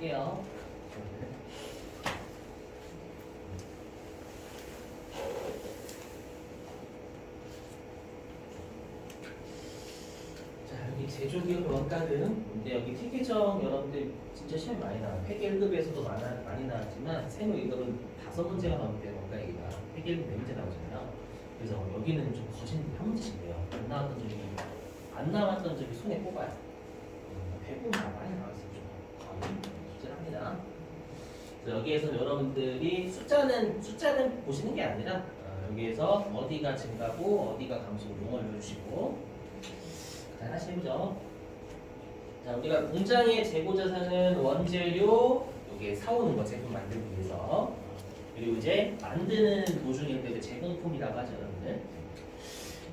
볼게요. 자, 여기 제조기업 원가는 근데 여기 특기정 여러분들 진짜 시험 많이 나와요. 회계 1급에서도 많이 나왔지만 세무 2급은 5문제가 나오기 때문에 원가 얘기가 회계 1급 4문제 나오잖아요. 그래서 여기는 좀 거진 한 문제씩인데요. 안 나왔던 점이 손에 꼽아요. 대부분 다 많이 나왔어요. 좀 거의 확실합니다. 여기에서 여러분들이 숫자는 보시는 게 아니라 여기에서 어디가 증가고 어디가 감소고 용어를 해주시고 잘 하시죠. 자, 우리가 공장의 재고 자산은 원재료 여기에 사오는 거 제품 만들기 위해서 그리고 이제 만드는 도중일 때 제공품이라고 하죠, 여러분들.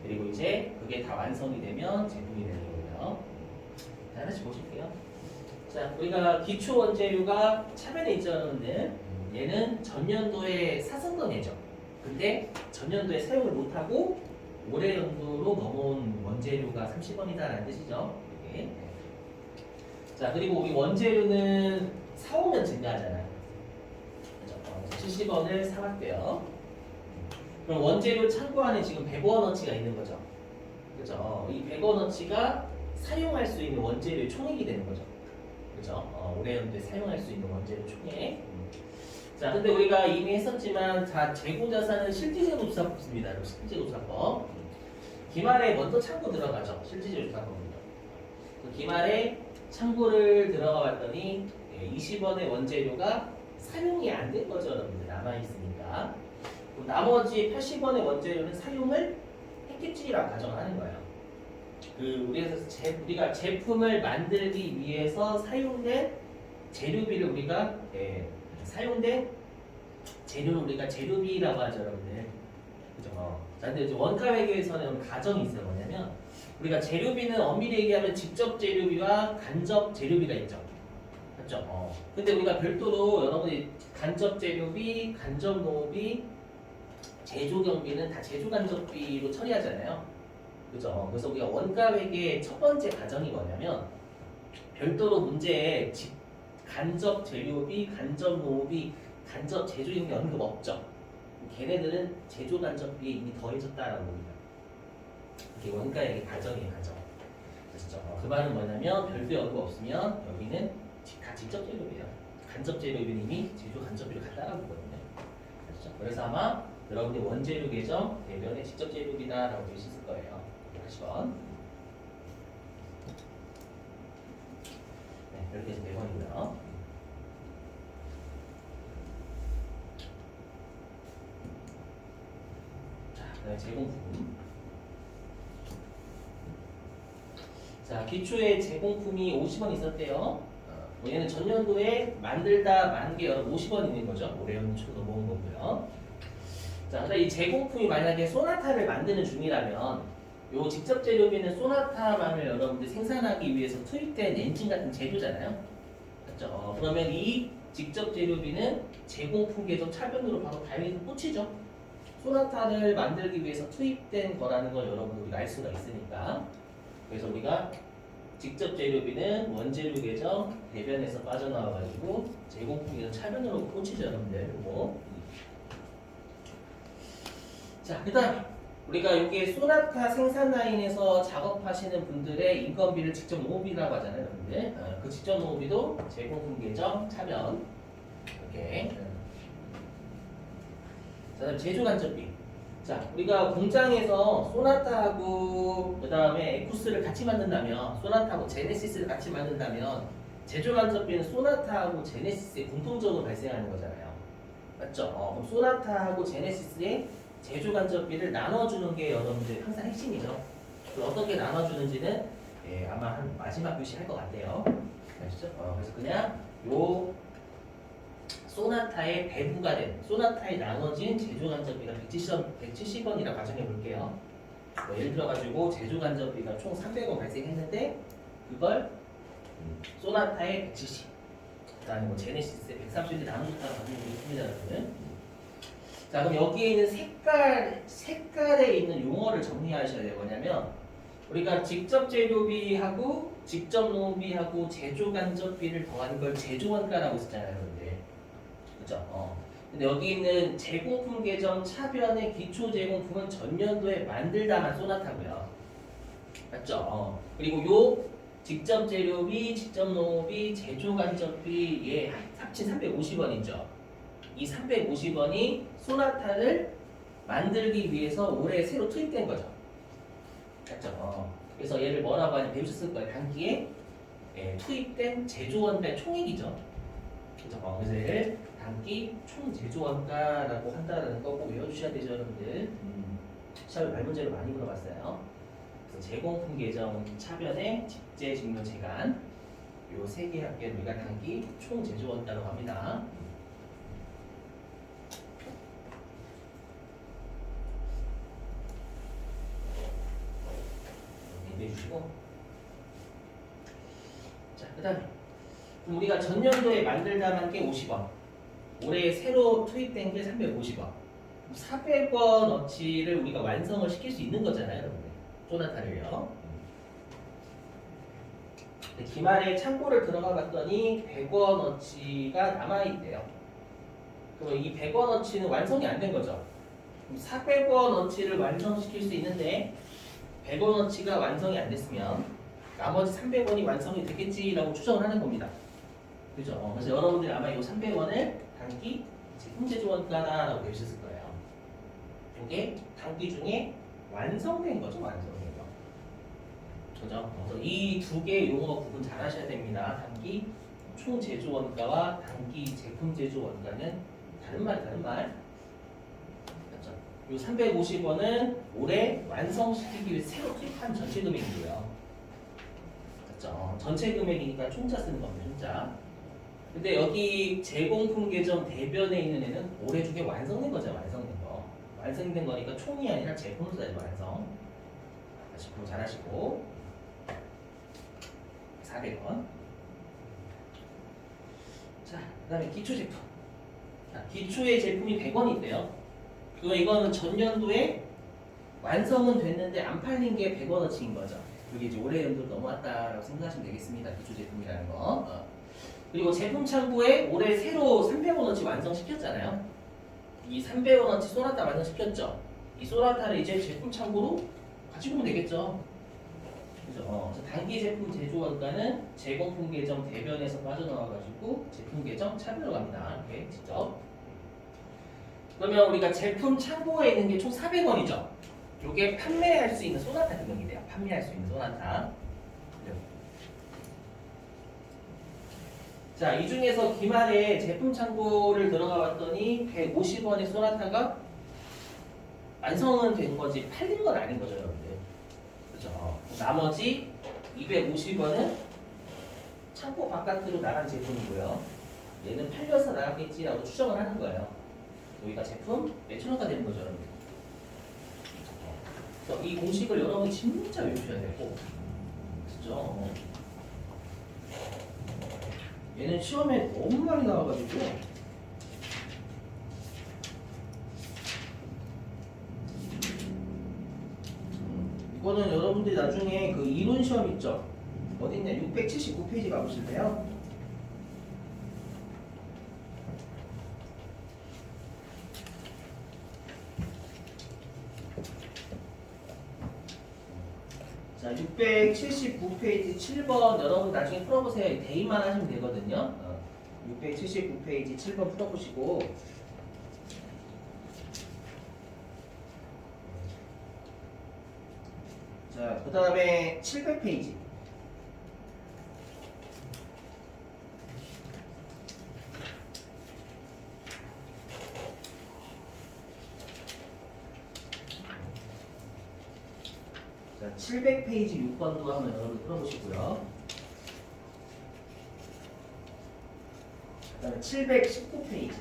그리고 이제 그게 다 완성이 되면 제품이 되는 거고요. 자, 하나씩 보실게요. 자, 우리가 기초 원재료가 차변에 있죠, 여러분들. 얘는 전년도에 사성건 예죠. 근데 전년도에 사용을 못하고 올해 연도로 넘어온 원재료가 30원이다라는 뜻이죠. 이게. 자, 그리고 우리 원재료는 사오면 증가하잖아요. 그렇죠? 70원을 사왔대요. 그럼 원재료 창고 안에 지금 100원어치가 있는 거죠. 그죠? 이 100원어치가 사용할 수 있는 원재료의 총액이 되는 거죠. 그죠? 올해 연도에 사용할 수 있는 원재료 총액. 자, 근데 우리가 이미 했었지만 자, 재고자산은 실질재고조사법입니다. 실질재고조사법. 기말에 먼저 창고 들어가죠. 실질재고조사법입니다. 기말에 창고를 들어가 봤더니 20원의 원재료가 사용이 안 된 거죠, 여러분들. 남아 있으니까. 그럼 나머지 80원의 원재료는 사용을 했겠지라고 가정하는 거예요. 우리가 제품을 만들기 위해서 사용된 재료비를 우리가 사용된 재료를 우리가 재료비라고 하죠, 여러분들. 그죠? 자, 근데 이제 원가회계에서는 가정이 있어요. 뭐냐면 우리가 재료비는 엄밀히 얘기하면 직접 재료비와 간접 재료비가 있죠. 맞죠? 근데 우리가 별도로 여러분이 간접 재료비, 간접 노비, 제조 경비는 다 제조 간접비로 처리하잖아요. 그죠? 그래서 우리가 원가회계의 첫 번째 가정이 뭐냐면 별도로 문제에 간접 재료비, 간접 노비, 간접 제조 경비 언급 없죠. 걔네들은 제조 간접비에 이미 더해졌다라고 봅니다. 이게 원가회계 가정이에요, 가정. 그렇죠? 그 말은 뭐냐면 별도의 언급 없으면 여기는 다 직접 재료비예요. 간접 재료비는 이미 제조 간접비로 갔다라고 보거든요. 그렇죠? 그래서 아마 여러분들 원재료 계정 대변에 직접 재료비다라고 볼 수 있을 거예요. 80원. 네, 이렇게 해서 100원이고요. 자, 그다음에 제공품. 자, 기초에 제공품이 50원 있었대요. 얘는 전년도에 만들다 만개 50원 있는 거죠. 올해 연초도 모은 거고요. 자, 근데 이 제공품이 만약에 소나타를 만드는 중이라면 요 직접 재료비는 소나타만을 여러분들 생산하기 위해서 투입된 엔진 같은 재료잖아요. 맞죠? 그러면 이 직접 재료비는 제공품 계정 차변으로 바로 발밑에 꽂히죠. 소나타를 만들기 위해서 투입된 거라는 걸 여러분들 우리가 알 수가 있으니까. 그래서 우리가 직접 재료비는 원재료 계정 대변에서 빠져나와가지고 제공품 계정 차변으로 꽂히죠, 여러분들. 요거. 자, 그다음 우리가 여기에 소나타 생산 라인에서 작업하시는 분들의 인건비를 직접 노후비라고 하잖아요, 여러분들. 그 직접 노후비도 제공품 계정 차변. 이렇게. 자, 다음 제조 간접비. 자, 우리가 공장에서 소나타하고 그 다음에 에쿠스를 같이 만든다면, 소나타하고 제네시스를 같이 만든다면 제조 간접비는 소나타하고 제네시스에 공통적으로 발생하는 거잖아요. 맞죠? 그럼 소나타하고 제네시스의 제조 간접비를 나눠주는 게 여러분들 항상 핵심이죠. 어떻게 나눠주는지는 아마 한 마지막 교시 할 것 같아요. 아시죠? 그래서 그냥 요 소나타의 배부가 된 소나타에 나눠진 제조 간접비가 170원이라 가정해 볼게요. 예를 들어 가지고 제조 간접비가 총 300원 발생했는데 그걸 소나타에 170, 그다음에 뭐 제네시스에 130이 나눠줬다고 가정해 보겠습니다, 여러분. 자, 그럼 여기에 있는 색깔에 있는 용어를 정리하셔야 돼요. 뭐냐면 우리가 직접 재료비하고 직접 농비하고 제조 간접비를 더한 걸 제조원가라고 썼잖아요, 여러분들. 그죠? 근데 여기 있는 제공품 계정 차변의 기초 제공품은 전년도에 만들다만 쏘나타고요. 맞죠? 그리고 요 직접 재료비, 직접 농업비, 제조 간접비 얘 합친 350원이죠. 이 350원이 쏘나타를 만들기 위해서 올해 새로 투입된 거죠. 맞죠? 그래서 얘를 뭐라고 하냐 배우셨을 거예요. 단기에 투입된 제조원가의 총액이죠. 그죠? 그래서 얘를 단기 총 제조원가라고 한다는 거 꼭 외워주셔야 되죠, 여러분들. 시험에 발문제로 많이 물어봤어요. 그래서 제공품 계정 차변의 직제 직료 재간 요 세 개 합계를 우리가 단기 총 제조원가라고 합니다. 내주시고 자 그다음에 우리가 전년도에 만들다만 게 50원 올해 새로 투입된 게 350원 400원어치를 우리가 완성을 시킬 수 있는 거잖아요 여러분들 쏘나타를요. 기말에 창고를 들어가 봤더니 100원어치가 남아있대요. 그럼 이 100원어치는 완성이 안 된 거죠. 400원어치를 완성시킬 수 있는데 100원어치가 완성이 안 됐으면 나머지 300원이 완성이 되겠지라고 추정을 하는 겁니다. 그죠? 그래서 여러분들이 아마 이 300원을 단기 제품 제조원가라고 배우셨을 거예요. 이게 단기 중에 완성된 거죠, 완성된 거. 그죠? 그래서 이 두 개 용어 구분 잘 하셔야 됩니다. 단기 총 제조원가와 단기 제품 제조원가는 다른 말. 요 350원은 올해 완성시키기 위해 새로 투입한 전체 금액이고요. 그렇죠? 전체 금액이니까 총자 쓰는 겁니다. 총자. 근데 여기 제공품 계정 대변에 있는 애는 올해 중에 완성된 거죠. 완성된 거. 완성된 거니까 총이 아니라 제품으로 써야죠. 완성. 다시 공부 잘하시고 400원. 자, 그 다음에 기초 제품. 자, 기초의 제품이 100원이 있대요. 이거는 전년도에 완성은 됐는데 안 팔린 게 100원어치인 거죠. 그게 이제 올해 연도 넘어왔다라고 생각하시면 되겠습니다. 기초 제품이라는 거. 그리고 제품 창고에 올해 새로 300원어치 완성시켰잖아요. 이 300원어치 쏘나타 완성시켰죠. 이 쏘나타를 이제 제품 창고로 가지고 오면 되겠죠. 그죠? 그래서 단기 제품 제조원가는 제공품 계정 대변에서 빠져나와가지고 제품 계정 차별로 갑니다. 이렇게 직접. 그러면 우리가 제품 창고에 있는 게 총 400원이죠. 이게 판매할 수 있는 쏘나타 금액이래요. 판매할 수 있는 쏘나타. 자, 이 중에서 기말에 제품 창고를 들어가 봤더니 150원의 쏘나타가 완성은 된 거지 팔린 건 아닌 거죠, 여러분들. 그죠? 나머지 250원은 창고 바깥으로 나간 제품이고요. 얘는 팔려서 나갔겠지라고 추정을 하는 거예요. 여기가 제품 몇천 원가 되는 거죠, 여러분. 그래서 이 공식을 여러분이 진짜 외우셔야 되고, 그죠? 얘는 시험에 너무 많이 나와가지고 이거는 여러분들이 나중에 그 이론 시험 있죠? 어딨냐? 679페이지 가보실래요? 자, 679페이지 7번 여러분 나중에 풀어보세요. 대입만 하시면 되거든요. 679페이지 7번 풀어보시고 자, 그 다음에 700페이지 자, 700페이지 6번도 한번 여러분 풀어보시고요. 그 다음에 719페이지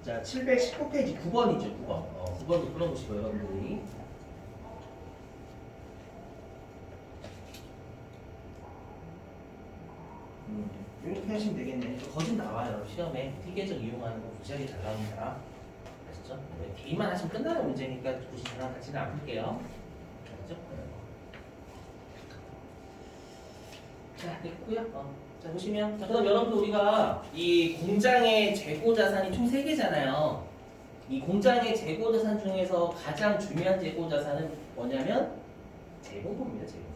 자, 719페이지 9번이죠, 9번. 9번도 풀어보시고요, 여러분들이. 이렇게 하시면 되겠네. 거진 나와요. 시험에 티계적 이용하는 거 무지하게 잘 나옵니다. 아시죠? 그렇죠? D만 하시면 끝나는 문제니까 굳이 저랑 같이는 안 풀게요. 그렇죠? 자, 됐고요. 자, 보시면 자, 그럼 여러분들 우리가 이 공장의 재고 자산이 총 3개잖아요. 이 공장의 재고 자산 중에서 가장 중요한 재고 자산은 뭐냐면 제공품입니다. 제공품.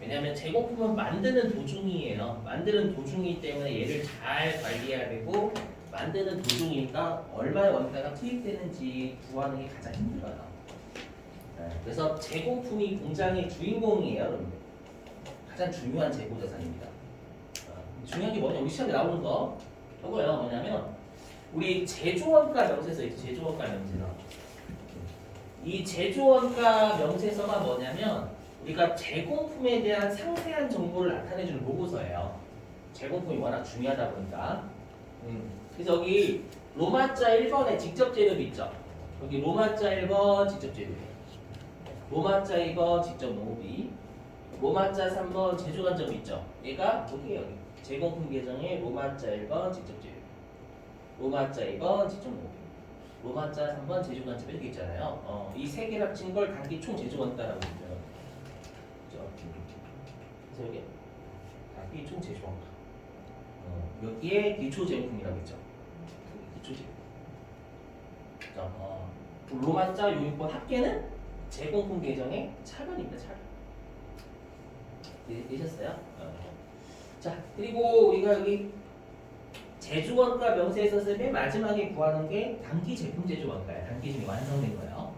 왜냐하면 제공품은 만드는 도중이에요. 만드는 도중이기 때문에 얘를 잘 관리해야 되고 만드는 도중이니까 얼마의 원가가 투입되는지 구하는 게 가장 힘들어요. 네, 그래서 제공품이 공장의 주인공이에요. 여러분들. 가장 중요한 재고 자산입니다. 중요한 게 뭐냐? 우리 시험에 나오는 거 저거예요. 뭐냐면 우리 제조원가 명세서 있죠. 제조원가 명세서. 이 제조원가 명세서가 뭐냐면 우리가 제공품에 대한 상세한 정보를 나타내주는 보고서예요. 제공품이 워낙 중요하다 보니까. 그래서 여기 로마자 1번에 직접 재료비 있죠. 여기 로마자 1번 직접 재료비. 로마자 2번 직접 노비. 로마자 3번 제조간접 있죠. 얘가 여기에요. 여기. 제공품 계정에 로마자 1번 직접 재료비. 로마자 2번 직접 노비. 로마자 3번 제조간접 이렇게 있잖아요. 이 세 개를 합친 걸 단기 총 제조원가라고 하죠. 그래서 여기 단기 총 제조원가. 여기에 기초 제공품이라고 했죠. 기초 제공. 로마자 요인권 합계는 제공품 계정의 차변입니다. 차변. 되셨어요? 자, 그리고 우리가 여기 제조원가 명세에서 맨 마지막에 구하는 게 단기 제품 제조원가예요. 단기 중에 완성된 거예요.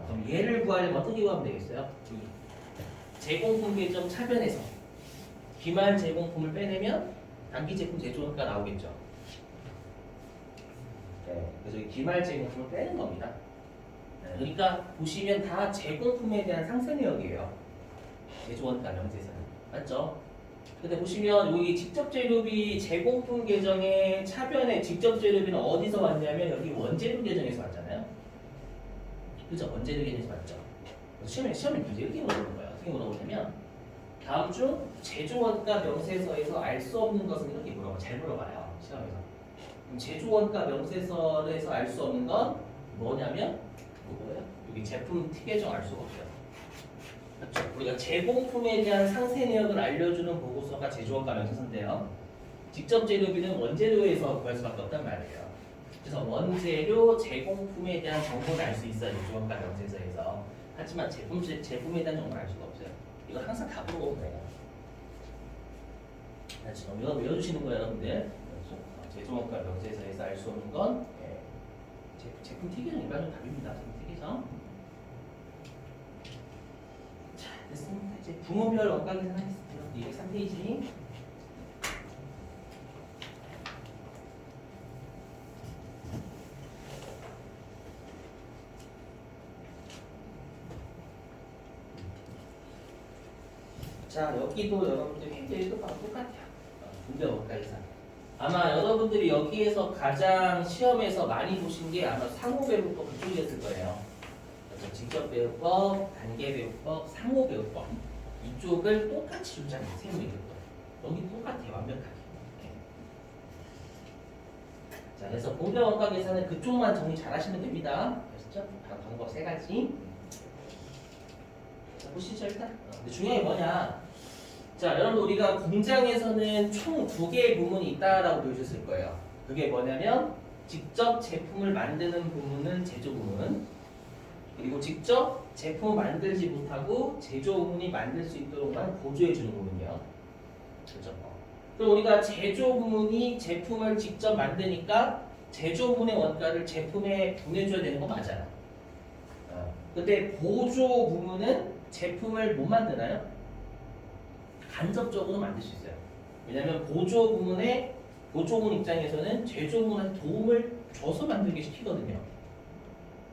그럼 얘를 구하려면 어떻게 구하면 되겠어요? 제공품 계정 차변에서 기말 제공품을 빼내면 단기 제품 제조원가 나오겠죠. 네, 그래서 이 기말 제공품을 빼는 겁니다. 네, 그러니까 보시면 다 제공품에 대한 상세 내역이에요. 제조원가 명세서는 맞죠? 근데 보시면 여기 직접 재료비 제공품 계정의 차변에 직접 재료비는 어디서 왔냐면 여기 원재료 계정에서 왔잖아요. 그죠? 원재료 계정에서 왔죠. 시험에 문제 이렇게 물어보는 거예요. 어떻게 물어보냐면 다음 중 제조원가 명세서에서 알 수 없는 것은 이렇게 물어봐요. 잘 물어봐요. 시험에서. 그럼 제조원가 명세서에서 알 수 없는 건 뭐냐면 뭐예요? 여기 제품 T 계정 알 수가 없어요. 그렇죠? 우리가 제공품에 대한 상세 내역을 알려주는 보고서가 제조원가 명세서인데요. 직접 재료비는 원재료에서 구할 수밖에 없단 말이에요. 그래서 원재료 제공품에 대한 정보를 알 수 있어요. 제조원가 명세서에서. 하지만 제품에 대한 정보를 알 수가 없어요. 이거 항상 다 물어보면 돼요. 지금 이거 외워주시는 거예요, 여러분들. 제조원가 명세서에서 알 수 없는 건 제품 T계정 일반적 답입니다. 제품 T계정. 자, 됐습니다. 이제 부문별 원가 계산하겠습니다. 203페이지. 자, 여기도 여러분들 획기도 똑같아요. 분별 원가 계산. 아마 여러분들이 여기에서 가장 시험에서 많이 보신 게 아마 상호배우법 그쪽이었을 거예요. 그래서 직접배우법, 단계배우법, 상호배우법 이쪽을 똑같이 주잖아요. 세무이득법. 여기 똑같아요. 완벽하게. 자, 그래서 분별 원가 계산은 그쪽만 정리 잘 하시면 됩니다. 아시죠? 방법 3가지. 자, 보시죠 일단. 근데 중요한 게 뭐냐? 자, 여러분 우리가 공장에서는 총 2개의 부문이 있다라고 배우셨을 거예요. 그게 뭐냐면 직접 제품을 만드는 부문은 제조 부문, 그리고 직접 제품을 만들지 못하고 제조 부문이 만들 수 있도록만 보조해 주는 부분이요. 그렇죠? 그럼 우리가 제조 부문이 제품을 직접 만드니까 제조 부문의 원가를 제품에 보내줘야 되는 거 맞아요. 근데 보조 부문은 제품을 못 만드나요? 간접적으로 만들 수 있어요. 왜냐하면 보조 부문 입장에서는 제조 부문한테 도움을 줘서 만들게 시키거든요.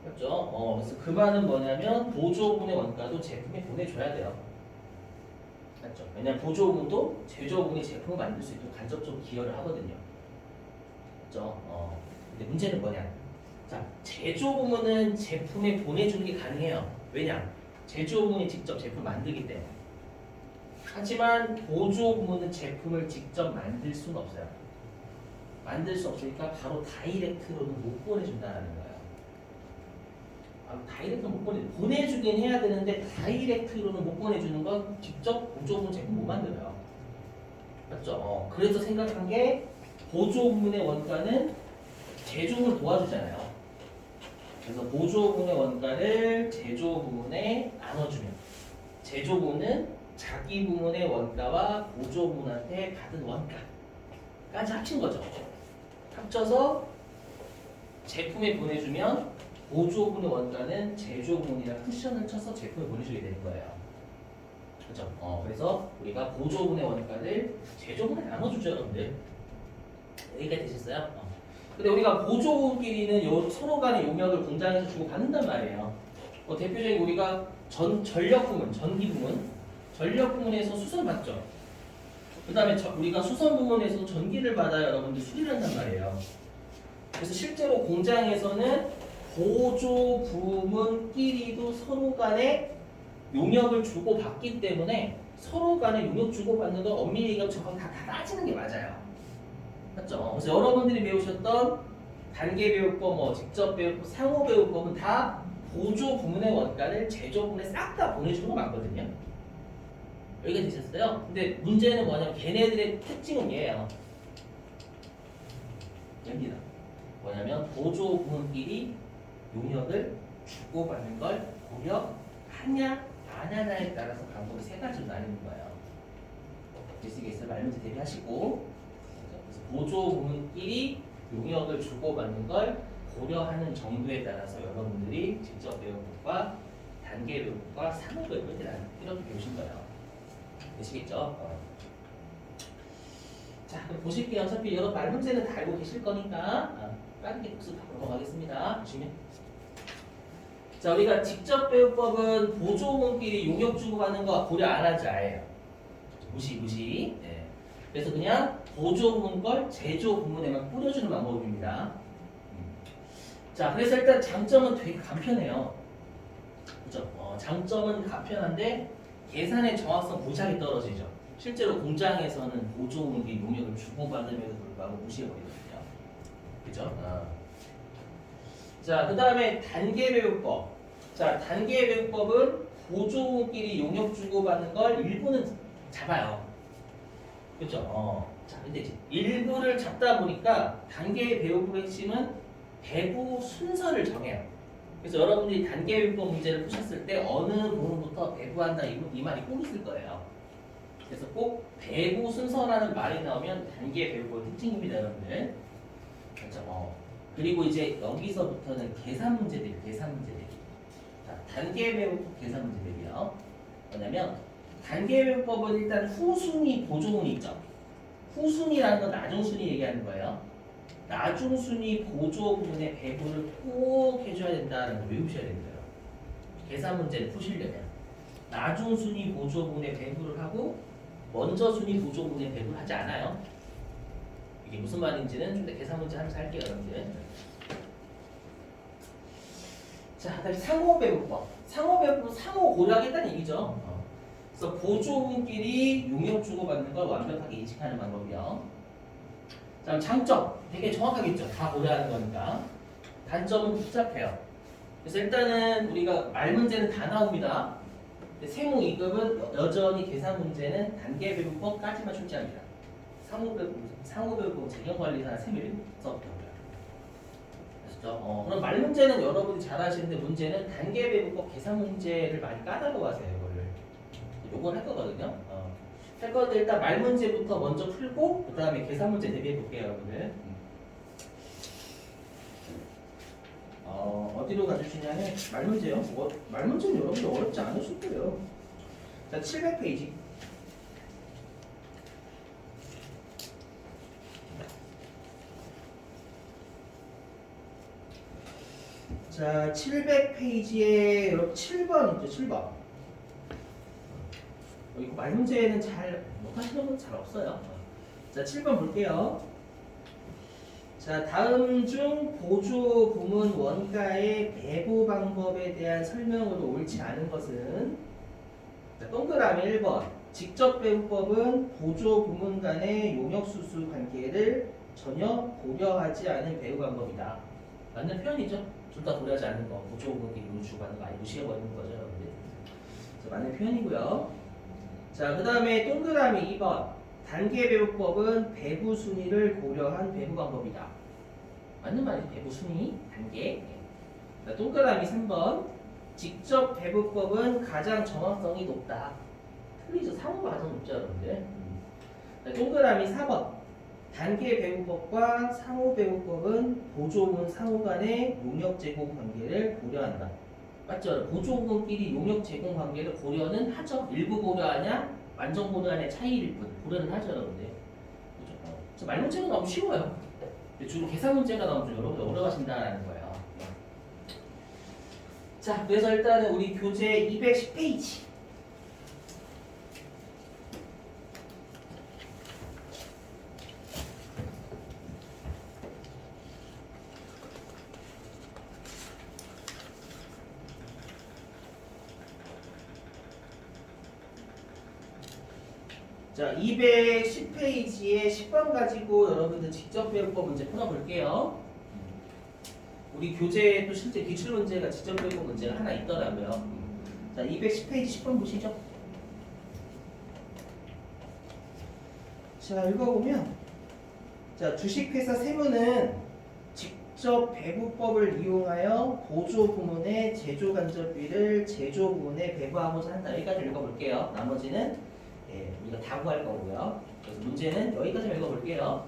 그렇죠? 그래서 그 말은 뭐냐면 보조 부문의 원가도 제품에 보내줘야 돼요. 맞죠? 왜냐하면 보조 부문도 제조 부문이 제품을 만들 수 있도록 간접적으로 기여를 하거든요. 그렇죠? 근데 문제는 뭐냐? 자, 제조 부문은 제품에 보내주는 게 가능해요. 왜냐? 제조 부문이 직접 제품 만들기 때문에. 하지만 보조 부문은 제품을 직접 만들 수는 없어요. 만들 수 없으니까 바로 다이렉트로는 못 보내준다는 거예요. 다이렉트로 못 보내주긴 해야 되는데 다이렉트로는 못 보내주는 건 직접 보조문 제품 못 만들어요. 맞죠? 그래서 생각한 게 보조문의 원가는 제조문을 도와주잖아요. 그래서 보조문의 원가를 제조부문에 나눠주면 제조부문은 자기 부문의 원가와 보조부문한테 받은 원가까지 합친 거죠. 합쳐서 제품에 보내주면 보조부문의 원가는 제조부문이랑 쿠션을 쳐서 제품에 보내주게 되는 거예요. 그렇죠? 그래서 우리가 보조부문의 원가를 제조부문에 나눠주죠, 여러분들. 여기까지 되셨어요? 근데 우리가 보조부문끼리는 서로 간의 용역을 공장에서 주고 받는단 말이에요. 대표적인 우리가 전력부문, 전기부문, 전력부문에서 수선 받죠. 그 다음에 우리가 수선 부문에서 전기를 받아야 여러분들 수리를 한단 말이에요. 그래서 실제로 공장에서는 보조 부문끼리도 서로 간에 용역을 주고 받기 때문에 서로 간에 용역 주고 받는 건 엄밀히 얘기하면 저건 다 따지는 게 맞아요. 맞죠? 그래서 여러분들이 배우셨던 단계 배울법, 직접 배울법, 상호 배울법은 다 보조 부문의 원가를 제조 부문에 싹 다 보내주는 거 맞거든요. 여기가 되셨어요? 근데 문제는 뭐냐면 걔네들의 특징은 얘예요. 여기다. 뭐냐면 보조 부문끼리 용역을 주고받는 걸 고려하냐 안 하냐에 따라서 방법이 세 가지로 나뉘는 거예요. 되시겠어요? 말문제 대비하시고 그래서 보조 부문끼리 용역을 주고받는 걸 고려하는 정도에 따라서 여러분들이 직접 배운 것과 단계 배운 것과 상호 배운 것을 이렇게 배우신 거예요. 되시겠죠? 자, 그럼 보실게요. 어차피 여러 말 문제는 다 알고 계실 거니까 빠르게 복습하고 넘어가겠습니다. 보시면. 자, 우리가 직접 배울 법은 보조문끼리 용역 주고받는 거 고려 안 하지 아예요. 무시. 네. 그래서 그냥 보조문 걸 제조 부문에만 뿌려주는 방법입니다. 자, 그래서 일단 장점은 되게 간편해요. 그죠? 장점은 간편한데 계산의 정확성 무지하게 떨어지죠. 실제로 공장에서는 보조문기 용역을 주고받음에도 불구하고 무시해버리거든요. 그죠? 자, 그 다음에 단계 배우법. 자, 단계 배우법은 보조문끼리 용역 주고받는 걸 일부는 잡아요. 그죠? 자, 근데 이제 일부를 잡다 보니까 단계 배우법의 핵심은 배부 순서를 정해요. 그래서 여러분들이 단계 배우법 문제를 푸셨을 때 어느 부분부터 배부한다 이 말이 꼭 있을 거예요. 그래서 꼭 배부 순서라는 말이 나오면 단계 배우법의 특징입니다, 여러분들. 그렇죠? 그리고 이제 여기서부터는 계산 문제들이. 자, 단계 배우법 계산 문제들이요. 뭐냐면 단계 배우법은 일단 후순위 보조문이 있죠. 후순위라는 건 나중순위 얘기하는 거예요. 나중순위 보조문의 배분을 꼭 해줘야 된다는 걸 외우셔야 됩니다. 계산 문제를 푸시려면 나중순위 보조문의 배분을 하고 먼저 순위 보조문의 배분을 하지 않아요. 이게 무슨 말인지는 좀 더 계산 문제 하면서 할게요, 여러분들. 자, 다시 상호 배분법. 상호 배분법 상호 고려하겠다는 얘기죠. 그래서 보조문끼리 용역 주고받는 걸 완벽하게 인식하는 방법이요. 자, 장점 되게 정확하겠죠. 다 고려하는 거니까. 단점은 복잡해요. 그래서 일단은 우리가 말 문제는 다 나옵니다. 세무 2급은 여전히 계산 문제는 단계 배분법까지만 출제합니다. 상호 배분법 재경관리사 세무 1급서부터고요. 그럼 말 문제는 여러분이 잘 하시는데 문제는 단계 배분법 계산 문제를 많이 까다로워하세요. 이거를. 요걸 할 거거든요. 할 건데 일단 말 문제부터 먼저 풀고 그 다음에 계산 문제 대비해 볼게요, 여러분들. 어디로 가주시냐면 말 문제요. 말 문제는 여러분들 어렵지 않으실 거예요. 자, 700페이지. 자, 700페이지에 여러분 7번 있죠, 7번. 이거 말 문제는 잘 못하시는 분 잘 없어요. 자, 7번 볼게요. 자, 다음 중 보조 부문 원가의 배부 방법에 대한 설명으로 옳지 않은 것은 자, 동그라미 1번 직접 배부법은 보조 부문 간의 용역수수 관계를 전혀 고려하지 않은 배부 방법이다. 맞는 표현이죠. 둘 다 고려하지 않는 거, 보조공급끼리 용역 주고받는 거 아예 무시해버리는 거죠, 여러분들. 맞는 표현이고요. 자, 그 다음에 동그라미 2번. 단계 배분법은 배부 순위를 고려한 배부 방법이다. 맞는 말이죠. 배부 순위, 단계. 자, 동그라미 3번. 직접 배부법은 가장 정확성이 높다. 틀리죠. 상호가 가장 높죠, 여러분들. 자, 동그라미 4번. 단계 배부법과 상호 배부법은 보조문 상호 간의 용역 제공 관계를 고려한다. 맞죠? 보조문끼리 용역 제공 관계를 고려는 하죠. 일부 고려하냐, 완전 고려하냐 차이일 뿐. 고려는 하죠, 여러분들. 그렇죠? 말 문제가 너무 쉬워요. 주로 계산 문제가 나오면 좀 여러분들 어려워하신다는 거예요. 자, 그래서 일단은 우리 교재 210페이지. 자, 210페이지에 10번 가지고 여러분들 직접 배울법 문제 풀어볼게요. 우리 교재에 또 실제 기출문제가 직접 배울법 문제가 하나 있더라고요. 자, 210페이지 10번 보시죠. 자, 읽어보면, 자, 주식회사 세무는 직접 배부법을 이용하여 보조 부문의 제조 간접비를 제조 부문에 배부하고자 한다. 여기까지 읽어볼게요. 나머지는 우리가 다 구할 거고요. 그래서 문제는 여기까지 읽어볼게요.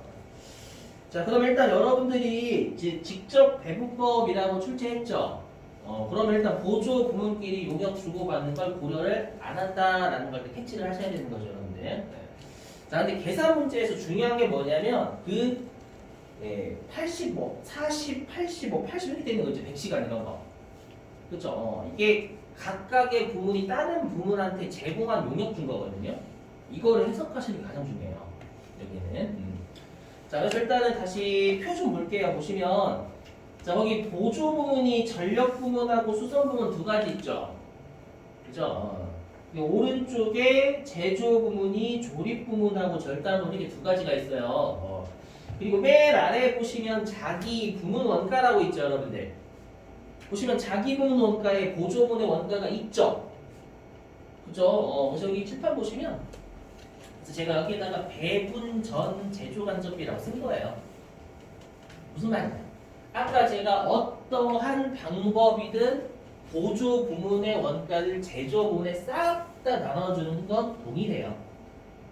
자, 그럼 일단 여러분들이 이제 직접 배부법이라고 출제했죠. 그러면 일단 보조 부문끼리 용역 주고받는 걸 고려를 안 한다라는 걸 캐치를 하셔야 되는 거죠, 여러분들. 네. 자, 근데 계산 문제에서 중요한 게 뭐냐면 그 85, 40, 85, 80 이렇게 되는 거죠. 100시간 이런 거. 그렇죠? 이게 각각의 부문이 다른 부문한테 제공한 용역 준 거거든요. 이거를 해석하시는 게 가장 중요해요. 여기는. 자, 그래서 일단은 다시 표 좀 볼게요. 보시면 자, 거기 보조 부문이 전력 부문하고 수선 부문 두 가지 있죠. 그죠? 오른쪽에 제조 부문이 조립 부문하고 절단 부문 이렇게 두 가지가 있어요. 그리고 맨 아래에 보시면 자기 부문 원가라고 있죠, 여러분들. 보시면 자기 부문 원가에 보조 부문의 원가가 있죠. 그죠? 그래서 여기 칠판 보시면 그래서 제가 여기에다가 배분 전 제조 간접비라고 쓴 거예요. 무슨 말이냐? 아까 제가 어떠한 방법이든 보조 부문의 원가를 제조 부문에 싹 다 나눠주는 건 동일해요.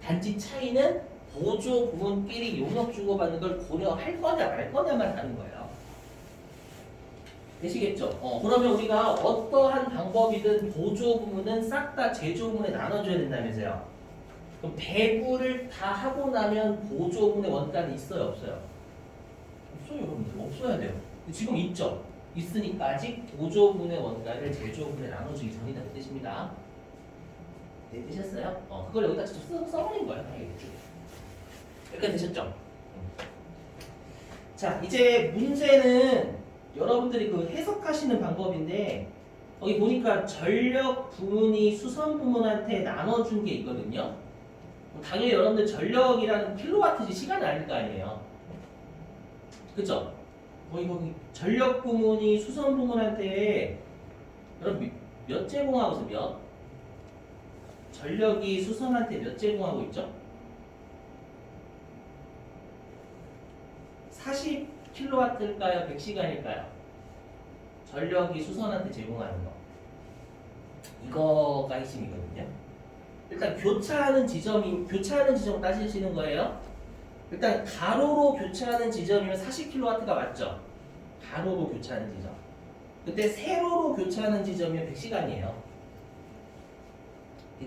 단지 차이는 보조 부문끼리 용역 주고받는 걸 고려할 거냐 말 거냐만 하는 거예요. 되시겠죠? 그러면 우리가 어떠한 방법이든 보조 부문은 싹 다 제조 부문에 나눠줘야 된다면서요. 그럼 배부를 다 하고 나면 보조 부문의 원가는 있어요, 없어요? 없어요, 여러분들. 없어야 돼요. 근데 지금 있죠? 있으니까 아직 보조 부문의 원가를 제조 부문에 나눠주기 전이다 그 뜻입니다. 네, 되셨어요? 그걸 여기다 직접 써버린 거예요, 당연히. 이렇게 되셨죠? 자, 이제 문제는 여러분들이 그 해석하시는 방법인데 거기 보니까 전력 부문이 수선 부문한테 나눠준 게 있거든요. 당연히 여러분들 전력이라는 킬로와트지 시간을 알 거 아니에요. 그쵸? 거기 전력 부문이 수선 부문한테 여러분 몇 제공하고 있어요? 몇? 전력이 수선한테 몇 제공하고 있죠? 40kW일까요? 100시간일까요? 전력이 수선한테 제공하는 거. 이거가 핵심이거든요. 일단 교차하는 지점 따지시는 거예요. 일단 가로로 교차하는 지점이면 40kW가 맞죠? 가로로 교차하는 지점. 그때 세로로 교차하는 지점이면 100시간이에요.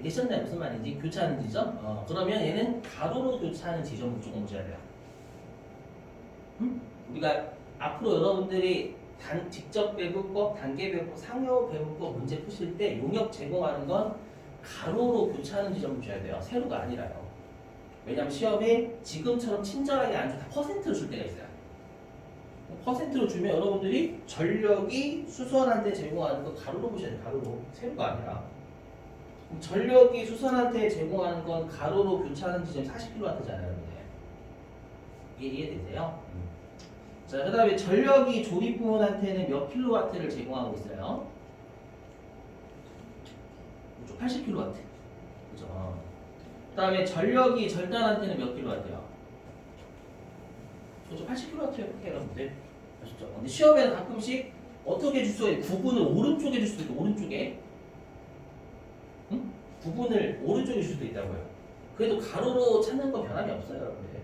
되셨나요? 무슨 말인지? 교차하는 지점? 그러면 얘는 가로로 교차하는 지점을 조금 보셔야 돼요. 우리가 앞으로 여러분들이 직접 배분법, 단계 배분법, 상호 배분법 문제 푸실 때 용역 제공하는 건 가로로 교차하는 지점을 줘야 돼요. 세로가 아니라요. 왜냐하면 시험에 지금처럼 친절하게 안 주고 다 퍼센트로 줄 때가 있어요. 퍼센트로 주면 여러분들이 전력이 수선한테 제공하는 거 가로로 보셔야 돼요. 가로로. 세로가 아니라. 전력이 수선한테 제공하는 건 가로로 교차하는 지점이 40kW잖아요. 이해되세요? 자, 그 다음에 전력이 조립 부문한테는 몇 킬로와트를 제공하고 있어요? 그렇죠. 80킬로와트. 그죠? 그 다음에 전력이 절단한테는 몇 킬로와트요? 그렇죠. 80킬로와트 이렇게 여러분들 아시죠? 근데 시험에는 가끔씩 어떻게 줄 수가 있어요? 구분을 오른쪽에 줄 수도 있고 오른쪽에 응? 구분을 오른쪽에 줄 수도 있다고요. 그래도 가로로 찾는 건 변함이 없어요, 여러분들.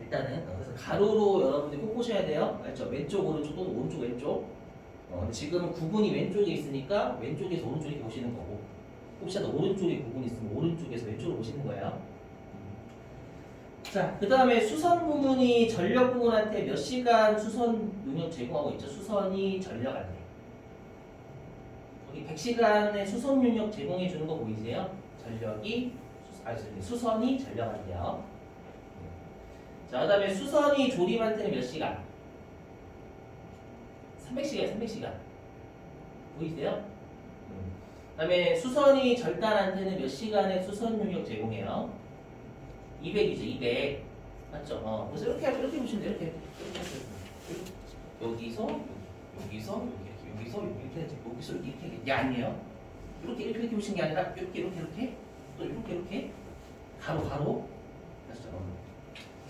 일단은 그래서 가로로 여러분들이 꼭 보셔야 돼요. 알죠? 왼쪽 오른쪽 또는 오른쪽 왼쪽. 근데 지금은 구분이 왼쪽에 있으니까 왼쪽에서 오른쪽에 보시는 거고, 혹시라도 오른쪽에 구분이 있으면 오른쪽에서 왼쪽으로 보시는 거예요. 자, 그 다음에 수선 부문이 전력 부문한테 몇 시간 수선 용역 제공하고 있죠? 수선이 전력한테. 여기 100시간의 수선 용역 제공해 주는 거 보이세요? 수선이 전력한테요. 자, 그 다음에 수선이 조립한테는 몇 시간? 300시간. 보이세요? 그 다음에 수선이 절단한테는 몇 시간의 수선 용역 제공해요? 200이죠, 200. 맞죠? 그래서 이렇게 보시면 돼요. 이렇게 여기서 이게 아니에요. 이렇게 보시는 게 아니라 이렇게 또 이렇게 가로. 맞죠?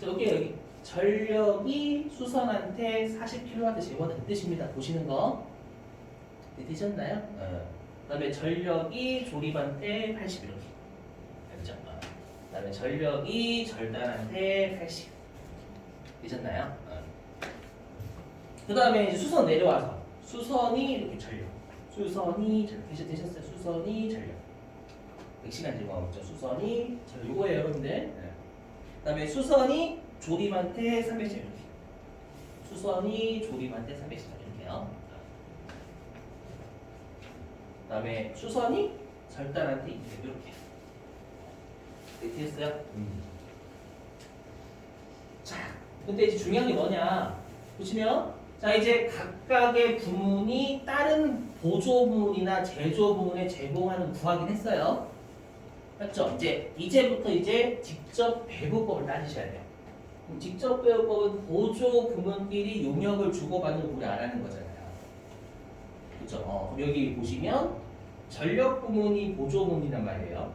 여기 전력이 수선한테 40kW 제공하는 뜻입니다. 보시는 거 되셨나요? 그 다음에 전력이 조립한테 80 이렇게 알죠? 그 다음에 전력이 절단한테 80 되셨나요? 그 다음에 이제 수선 내려와서 수선이 이렇게 전력 되셨어요? 수선이 전력 100시간 제공하고 있죠. 수선이 전력 이거예요, 여러분들. 그 다음에 수선이 조립한테 300시간 이렇게. 수선이 조립한테 300시간 이렇게요. 그 다음에 수선이 절단한테 이렇게. 네, 됐어요? 자, 근데 이제 중요한 게 뭐냐? 보시면, 자, 이제 각각의 부문이 다른 보조 부문이나 제조 부문에 제공하는 구하긴 했어요. 맞죠? 이제부터 직접 배부법을 따지셔야 돼요. 그럼 직접 배부법은 보조 부문끼리 용역을 주고받는 고려 안 하는 거잖아요. 그렇죠? 여기 보시면 전력 부문이 보조 부문이란 말이에요.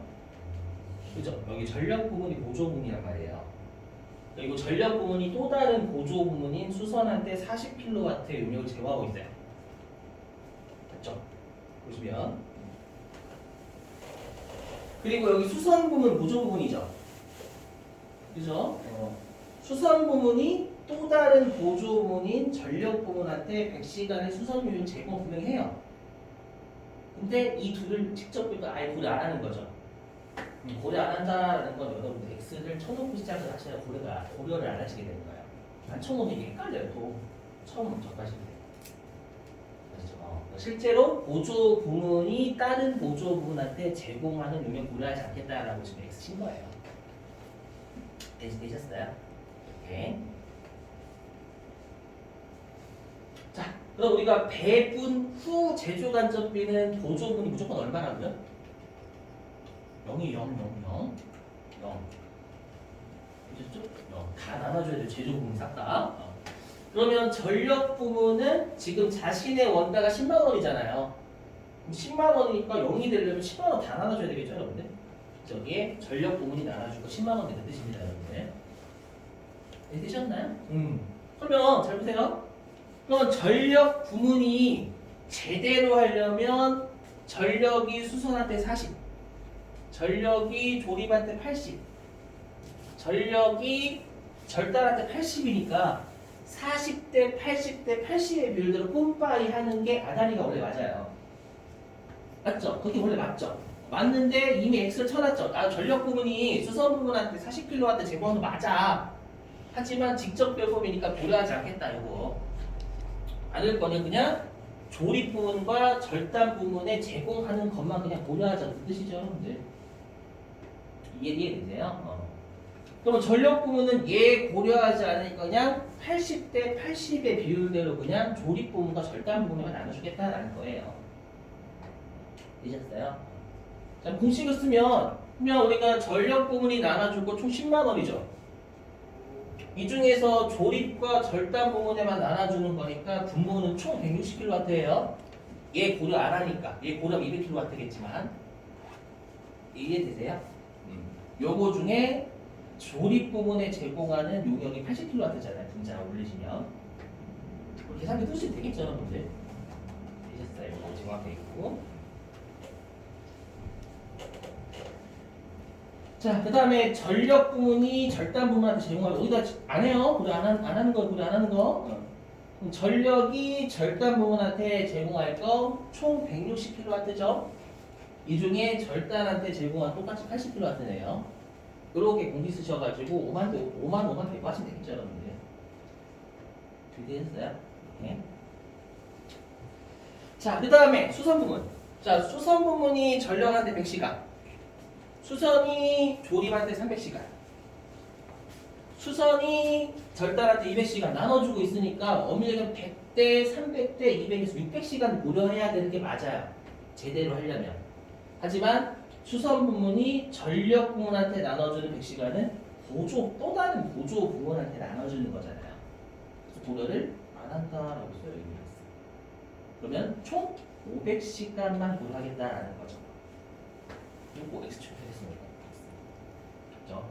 그죠? 여기 전력 부문이 보조 부문이란 말이에요. 그리고 전력 부문이 또 다른 보조 부문인 수선한테 40kW의 용역을 제공하고 있어요. 맞죠? 보시면. 그리고 여기 수선 부문 보조 부문이죠. 그죠? 수선 부문이 또 다른 보조 부문인 전력 부문한테 100시간의 수선 용역 제공 분명히 해요. 근데 이 둘을 직접 아예 고려 안 하는 거죠. 고려 안 한다라는 건 여러분들 X를 쳐놓고 시작을 하셔야 고려를 안 하시게 되는 거예요. 안 쳐놓으면 이게 헷갈려요. 또 처음 접하실 때. 그렇죠. 실제로 보조 부문이 다른 보조 부문한테 제공하는 용역 고려하지 않겠다라고 지금 X 친 거예요. 되셨어요? 오케이. 자, 그럼 우리가 배분 후 제조 간접비는 보조 부문이 무조건 얼마라고요? 0이 0. 그렇죠? 0. 다 나눠줘야 돼요. 제조 부문 싹 다. 그러면 전력 부문은 지금 자신의 원가가 10만 원이잖아요. 10만 원이니까 0이 되려면 10만 원 다 나눠줘야 되겠죠, 여러분들? 저기에 전력 부문이 나눠주고 10만 원 되는 뜻입니다, 여러분들. 네, 되셨나요? 그러면 잘 보세요. 그러면 전력 부문이 제대로 하려면 전력이 수선한테 40, 전력이 조립한테 80, 전력이 절단한테 80이니까 40대 80대 80의 비율대로 뿜빠이 하는 게 아다리가 원래 맞아요. 맞죠? 그게 원래 맞죠? 맞는데 이미 X를 쳐놨죠. 전력 부문이 수선 부문한테 40kW 제공하는 거 맞아. 하지만 직접 배법이니까 고려하지 않겠다 이거. 않을 거는 그냥 조립 부문과 절단 부문에 제공하는 것만 그냥 고려하자는 뜻이죠, 여러분들. 이해되세요? 그러면 전력 부문은 얘 고려하지 않으니까 그냥 80대 80의 비율대로 그냥 조립 부문과 절단 부문에만 나눠주겠다라는 거예요. 되셨어요? 자, 공식을 쓰면 그러면 우리가 전력 부문이 나눠주고 총 10만 원이죠. 이 중에서 조립과 절단 부분에만 나눠주는 거니까 분모는 총 160kW예요. 얘 고려 안 하니까. 얘 고려 200kW겠지만 이해되세요? 요거 중에 조립 부분에 제공하는 용역이 80kW잖아요. 분자 올리시면 계산기 쓰시면 되겠죠, 여러분들? 되셨어요. 이거 정확하게 있고. 자, 그 다음에 전력 부분이 절단 부분한테 제공하고 여기다 안 해요. 고려 안 하는 거, 고려 안 하는 거. 그럼 전력이 절단 부분한테 제공할 거 총 160kW죠. 이 중에 절단한테 제공한 똑같이 80kW네요. 이렇게 공기 쓰셔가지고 5만 대고 하시면 되겠죠, 여러분들. 준비됐어요? 네. 자, 그 다음에 수선 부분. 자, 수선 부분이 전력한테 100시간. 수선이 조립한테 300시간. 수선이 절단한테 200시간 나눠주고 있으니까 엄밀하게 100대, 300대, 200에서 600시간 고려해야 되는 게 맞아요. 제대로 하려면. 하지만 수선 부문이 전력 부문한테 나눠주는 100시간은 또 다른 보조 부문한테 나눠주는 거잖아요. 그래서 고려를 안 한다라고 써요. 그러면 총 500시간만 고려하겠다라는 거죠. 이거 X축 했습니다. 그렇죠?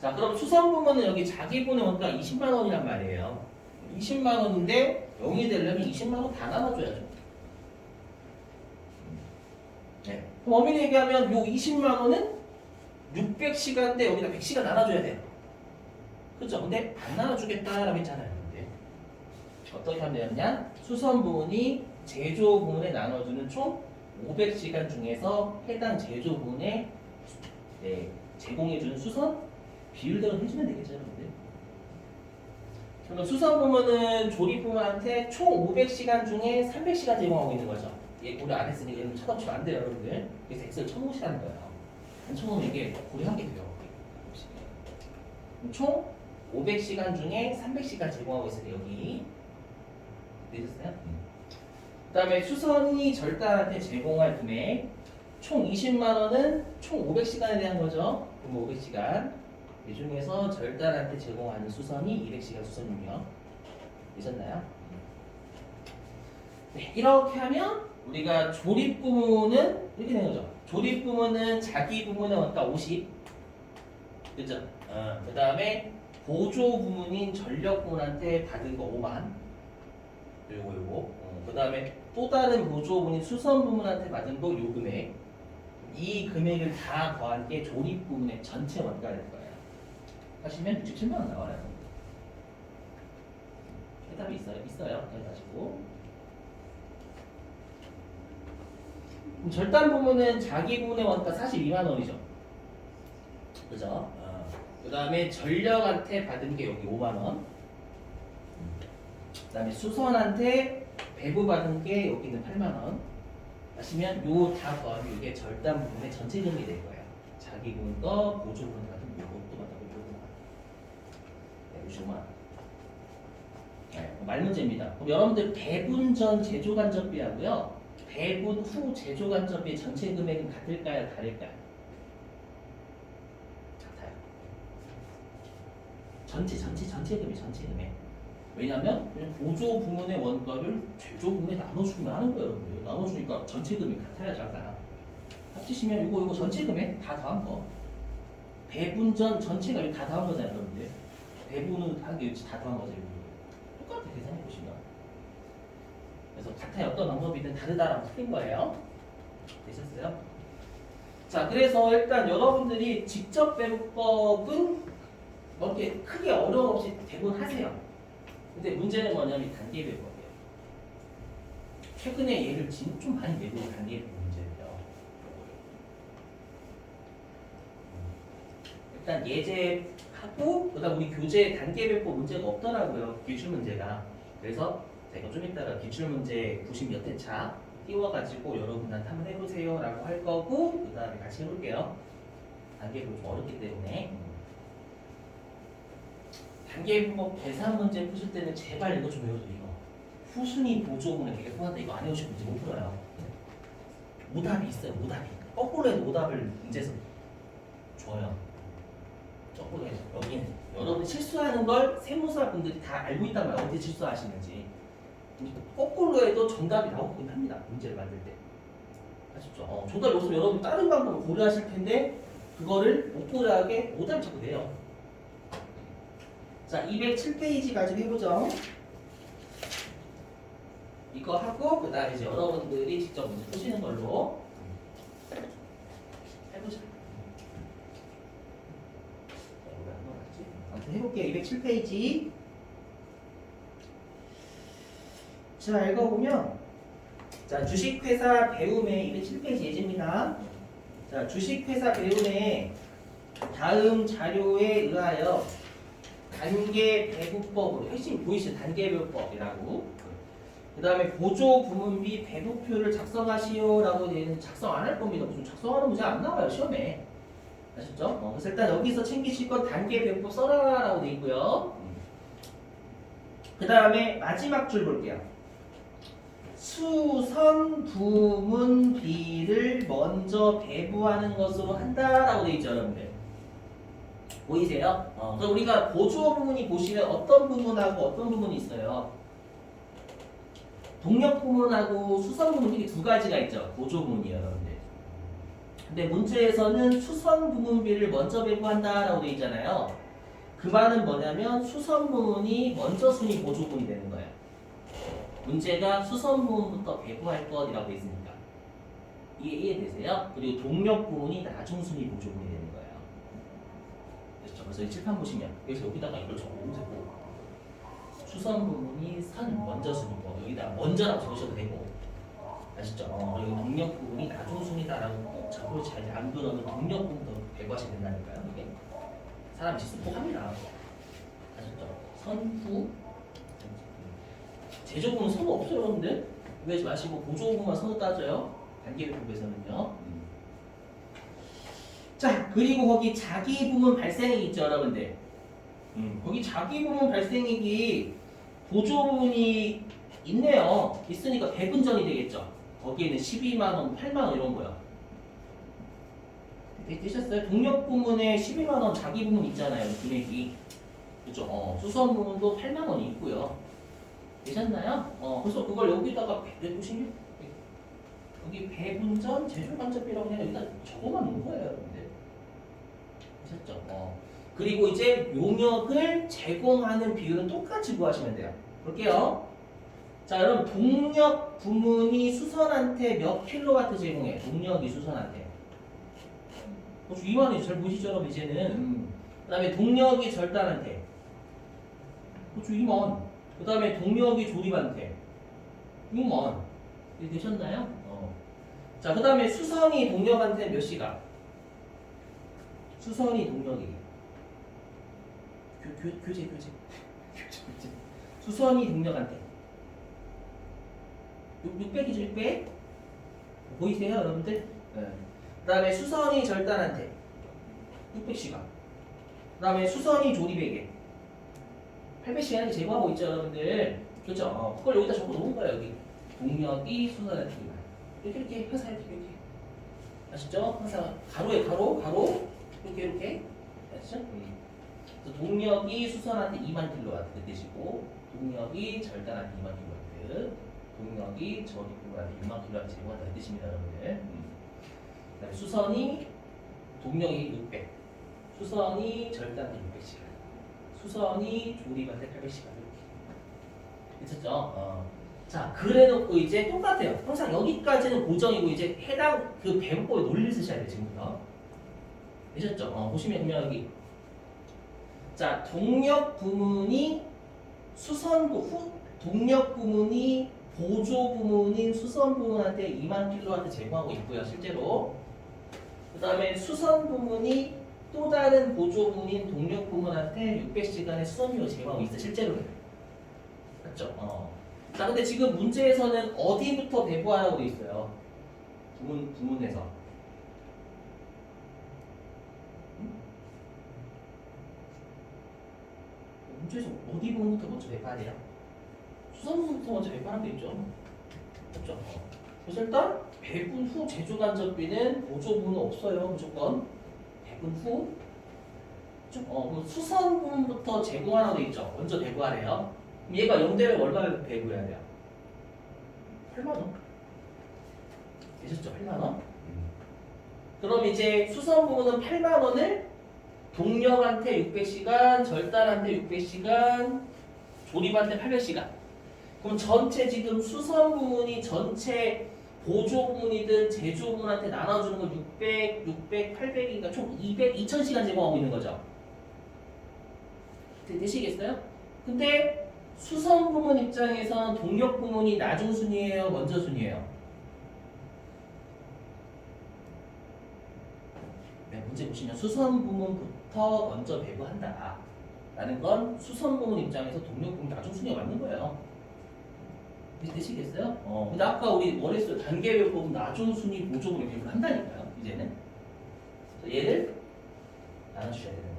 자, 그럼 수선 부문은 여기 자기분의 원가 20만 원이란 말이에요. 20만 원인데 0이 되려면 20만 원 다 나눠줘야죠. 네. 그럼 엄밀히 얘기하면 요 20만 원은 600시간인데 여기다 100시간 나눠줘야 돼요. 그렇죠? 근데 안 나눠주겠다라고 했잖아요. 근데 어떻게 하면 되느냐? 수선 부문이 제조 부문에 나눠주는 총 500시간 중에서 해당 제조 부문에 제공해주는 수선 비율대로 해주면 되겠죠, 여러분들. 그럼 수선 부문은 조립 부문한테 총 500시간 중에 300시간 제공하고 있는 거죠. 얘 고려 안 했으니까 얘는 쳐놓치면 안 돼요, 여러분들. 그래서 엑셀 쳐놓으시라는 거예요. 안 쳐놓으면 이게 고려하게 돼요. 총 500시간 중에 300시간 제공하고 있어요, 여기. 되셨어요? 그 다음에 수선이 절단한테 제공할 금액 총 20만 원은 총 500시간에 대한 거죠. 그럼 500시간. 이 중에서 절단한테 제공하는 수선이 200시간 수선용이요. 되셨나요? 네, 이렇게 하면 우리가 조립 부문은 이렇게 되는 거죠. 조립 부문은 자기 부문의 원가 50. 그죠? 그 다음에 보조 부문인 전력 부문한테 받은 거 5만. 요거. 그 다음에 또 다른 보조 부문인 수선 부문한테 받은 거 요 금액. 이 금액을 다 더한 게 조립 부문의 전체 원가가 될 거예요. 하시면 67만 원 나와요. 해답이 있어요. 해가지고. 절단 부문은 자기 부문의 원가 42만 원이죠. 그죠? 그 다음에 전력한테 받은 게 여기 5만 원. 그 다음에 수선한테 배부 받은 게 여기는 8만 원. 하시면 요 다 더하면 이게 절단 부문의 전체 금액이 될 거예요. 자기 부문 거, 보조 부문 같은 요것도 받고 요거만. 55만 원. 네, 말 문제입니다. 그럼 여러분들 배분 전 제조 간접비하고요. 배분 후 제조 간접비 전체 금액은 같을까요? 다를까요? 같아요. 전체 금액. 왜냐하면 보조 부문의 원가를 제조 부문에 나눠주기만 하는 거예요, 여러분들. 나눠주니까 전체 금액 같아야죠, 항상. 합치시면 이거 전체 금액 다 더한 거. 배분 전 전체가 여기 다 더한 거잖아요, 여러분들. 배분은 한 게 다 더한 거죠, 이거. 똑같이 계산해 보시면. 그래서 같아요. 어떤 방법이든 다르다라고 틀린 거예요. 되셨어요? 자, 그래서 일단 여러분들이 직접 배분법은 뭐 이렇게 크게 어려움 없이 대부분 하세요. 근데 문제는 뭐냐면 단계 배분법이에요. 최근에 얘를 좀 많이 내고 단계 배분 문제예요. 일단 예제하고 그다음 우리 교재 단계 배분법 문제가 없더라고요. 기출 문제가. 그래서 제가 좀 이따가 기출 문제 90 몇 회 차 띄워가지고 여러분한테 한번 해보세요 라고 할 거고 그 다음에 같이 해볼게요. 단계 배분 좀 어렵기 때문에 단계 배분법 계산 문제 푸실 때는 제발 이거 좀 외워줘. 이거 후순위 보조문에 되게 후한데 이거 안 외우시면 문제 못 풀어요. 오답이 있어요. 오답이 거꾸로 해도 오답을 문제에서 줘요. 거꾸로 해야죠. 여기는 여러분 실수하는 걸 세무사 분들이 다 알고 있단 말이에요. 어떻게 실수하시는지. 거꾸로 해도 정답이 나오긴 합니다. 문제를 만들 때. 아시죠? 정답이 없으면 여러분 다른 방법을 고려하실 텐데 그거를 못 고려하게 오답을 자꾸 내요. 자, 207페이지까지 해보죠. 이거 하고 그 다음에 이제 여러분들이 직접 문제 푸시는 걸로 해보자. 아무튼 해볼게요. 207페이지. 자, 읽어보면 자, 주식회사 배움의 207페이지 예제입니다. 자, 주식회사 배움의 다음 자료에 의하여 단계 배부법으로 핵심 보이시죠? 단계 배부법이라고. 그 다음에 보조 부문비 배부표를 작성하시오라고 되어 있는 작성 안 할 겁니다. 무슨 작성하는 문제 안 나와요 시험에. 아셨죠? 그래서 일단 여기서 챙기실 건 단계 배부법 써라라고 되어 있고요. 그 다음에 마지막 줄 볼게요. 수선 부문비를 먼저 배부하는 것으로 한다라고 되어 있죠, 여러분들. 보이세요? 그럼 우리가 보조 부문이 보시면 어떤 부문하고 어떤 부문이 있어요? 동력 부문하고 수선 부문 이렇게 두 가지가 있죠. 보조 부문이에요, 여러분들. 근데 문제에서는 수선 부문비를 먼저 배부한다라고 되어 있잖아요. 그 말은 뭐냐면 수선 부문이 먼저 순위 보조 부문이 되는 거예요. 문제가 수선 부문부터 배부할 것이라고 되어 있으니까. 이해되세요? 그리고 동력 부문이 나중 순위 보조 부문이 되는 거예요. 그래서 이 칠판 보시면 여기서 여기다가 이걸 적어놓으세요. 수선 부분이 선 먼저 순이고 여기다 먼저라고 적으셔도 되고 아시죠? 그리고 동력 부분이 나중 순이다라고 꼭 적고 잘 안 그러면 동력 부분도 배부하셔야 된다니까요. 이게 사람이 실수 꼭 합니다. 아셨죠? 선후 제조부는 선우 없어요, 여러분들. 왜지 마시고 보조부만 선우 따져요. 단계 배부에서는요. 자, 그리고 거기 자기 부문 발생액이 있죠, 여러분들. 거기 자기 부문 발생액이 보조 부문이 있네요. 있으니까 배분전이 되겠죠. 거기에는 12만원, 8만원 이런 거요. 되셨어요? 동력 부문에 12만원 자기 부문 있잖아요, 금액이. 그죠? 수선 부문도 8만원이 있고요. 되셨나요? 그래서 그걸 여기다가 보시면 여기 배분전, 제조간접비라고 그냥 여기다 적어만 놓은 거예요, 여러분들. 되셨죠? 그리고 이제 용역을 제공하는 비율은 똑같이 구하시면 돼요. 볼게요. 자, 여러분 동력 부문이 수선한테 몇 킬로와트 제공해? 동력이 수선한테. 2만원이죠. 잘 보시죠, 여러분 이제는. 그 다음에 동력이 절단한테. 2만. 그 다음에 동력이 조립한테. 6만. 이해 되셨나요? 자, 그 다음에 수선이 동력한테 몇 시간? 수선이 동력이. 교재. 수선이 동력한테 600이죠, 600. 보이세요, 여러분들? 네. 그 다음에 수선이 절단한테 600시간. 그 다음에 수선이 조립에게 800시간을 제공하고 있죠, 여러분들. 그렇죠? 그걸 여기다 적어 놓은 거예요, 여기. 동력이 수선한테 이렇게 회사에 이렇게. 아시죠? 항상 가로에 가로 이렇게. 아시죠? 동력이 수선한테 2만 킬로와트 그 뜻이고 동력이 절단한테 2만 킬로와트, 동력이 조립부한테 6만 킬로와트 제공한다 그 뜻입니다, 여러분들. 그다음에 수선이 동력이 600, 수선이 절단한테 600시간, 수선이 조립한테 800시간 이렇게. 미쳤죠? 자, 그래놓고 이제 똑같아요. 항상 여기까지는 고정이고 이제 해당 그 배분법의 논리를 쓰셔야 돼요, 지금부터. 되셨죠? 보시면 그냥 여기. 자, 동력 부문이 동력 부문이 보조 부문인 수선 부문한테 2만 킬로와트 제공하고 있고요, 실제로. 그 다음에 수선 부문이 또 다른 보조 부문인 동력 부문한테 600시간의 수선료를 제공하고 있어, 실제로는. 맞죠? 자, 근데 지금 문제에서는 어디부터 배부하라고 돼 있어요? 부문에서. 문제에서 어디 부분부터 먼저 배파해야 돼요? 수선 부분부터 먼저 배파하는 게 있죠. 그렇죠? 그래서 일단 배분 후 제조 간접비는 보조 부분은 없어요. 무조건 배분 후 그럼 수선 부분부터 제공하라고 돼 있죠. 먼저 배부하래요. 그럼 얘가 0대면 얼마를 배부해야 돼요? 8만 원. 되셨죠? 8만 원. 그럼 이제 수선 부분은 8만 원을 동력한테 600시간, 절단한테 600시간, 조립한테 800시간. 그럼 전체 지금 수선 부분이 전체 보조 부분이든 제조 부분한테 나눠주는 건 600, 800이니까 총 200, 2000시간 제공하고 있는 거죠. 되시겠어요? 근데 수선 부분 입장에서는 동력 부분이 나중 순위예요, 먼저 순위예요? 네, 문제 보시면 수선 부분부터 먼저 배부한다. 라는 건 수선 부분 입장에서 동력 부분 나중 순위가 맞는 거예요. 되시겠어요? 근데 아까 우리 뭐랬어요? 단계별 부분 나중 순위 보조분을 배분을 한다니까요. 이제는. 그래서 얘를 나눠주셔야 되는 거예요.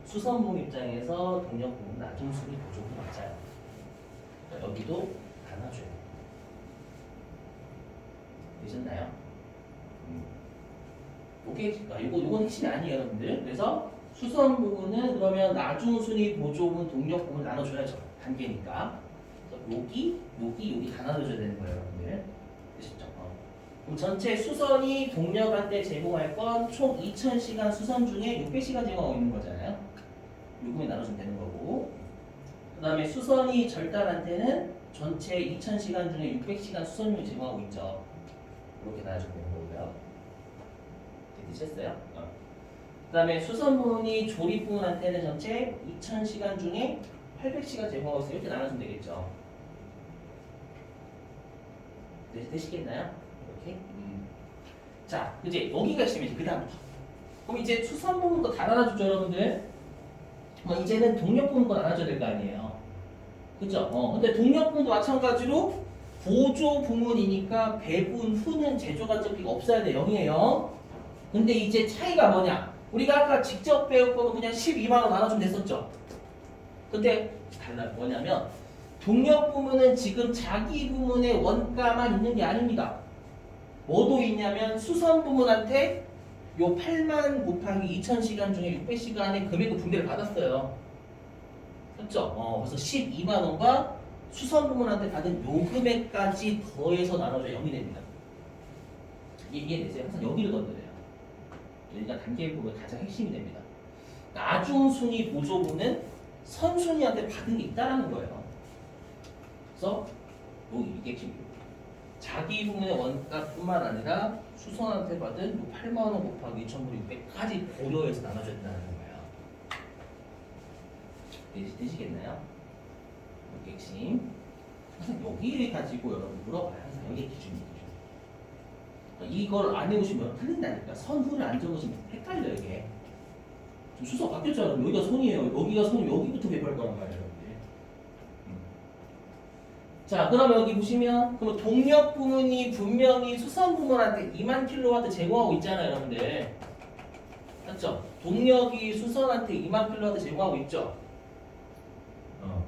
수선 부분 입장에서 동력 부분 나중 순위 보조분 맞아요. 그러니까 여기도 나눠줘야 돼요. 되셨나요? 요건 핵심이 아니에요, 여러분들. 그래서 수선 부분은 그러면 나중 순위 보조분 동력 부분 나눠줘야죠. 단계니까. 여기 다 나눠줘야 되는 거예요, 여러분들. 되셨죠? 그럼 전체 수선이 동력한테 제공할 건 총 2000시간 수선 중에 600시간 제공하고 있는 거잖아요. 요금에 나눠주면 되는 거고. 그 다음에 수선이 절단한테는 전체 2000시간 중에 600시간 수선율 제공하고 있죠. 이렇게 나눠주면 되는 거고요. 되셨어요? 그 다음에 수선 부분이 조립 부분한테는 전체 2000시간 중에 800시간 제공하고 있어요. 이렇게 나눠주면 되겠죠. 되시겠나요? 이렇게? 자, 이제 여기가 있으면 그 다음부터. 그럼 이제 수선 부분 거 다 나눠줬죠, 여러분들? 이제는 동력 부분 거 나눠줘야 될 거 아니에요. 그죠? 근데 동력 부분도 마찬가지로 보조 부문이니까 배분 후는 제조 간접비가 없어야 돼. 0이에요. 근데 이제 차이가 뭐냐? 우리가 아까 직접 배울 거는 그냥 12만 원 나눠주면 됐었죠. 근데 달라요. 뭐냐면 동력 부문은 지금 자기 부문의 원가만 있는 게 아닙니다. 뭐도 있냐면 수선 부문한테 요 8만 곱하기 2000시간 중에 600시간의 금액을 분배를 받았어요. 그렇죠? 그래서 12만 원과 수선 부문한테 받은 요 금액까지 더해서 나눠져 0이 됩니다. 이해되세요? 항상 여기를 건드려요. 여기가 단계 부분 가장 핵심이 됩니다. 나중 순위 보조분은 선순위한테 받은 게 있다라는 거예요. 그래서 이게 핵심이에요. 자기 부문의 원가뿐만 아니라 수선한테 받은 8만 원 곱하기 2,600까지 고려해서 나눠줘야 된다는 거예요. 되시겠나요? 이게 핵심. 항상 여기를 가지고 여러분 물어봐요. 항상 여기 기준이에요. 이걸 안 해오시면 틀린다니까. 선후를 안 적으시면 헷갈려요, 이게. 지금 수서 바뀌었잖아요. 여기가 손이에요. 여기가 손이면 여기부터 배부할 거란 말이에요, 여러분들. 자, 그러면 여기 보시면, 그럼 동력 부문이 분명히 수선 부문한테 2만 킬로와트 제공하고 있잖아요, 여러분들. 맞죠? 동력이 수선한테 2만 킬로와트 제공하고 있죠?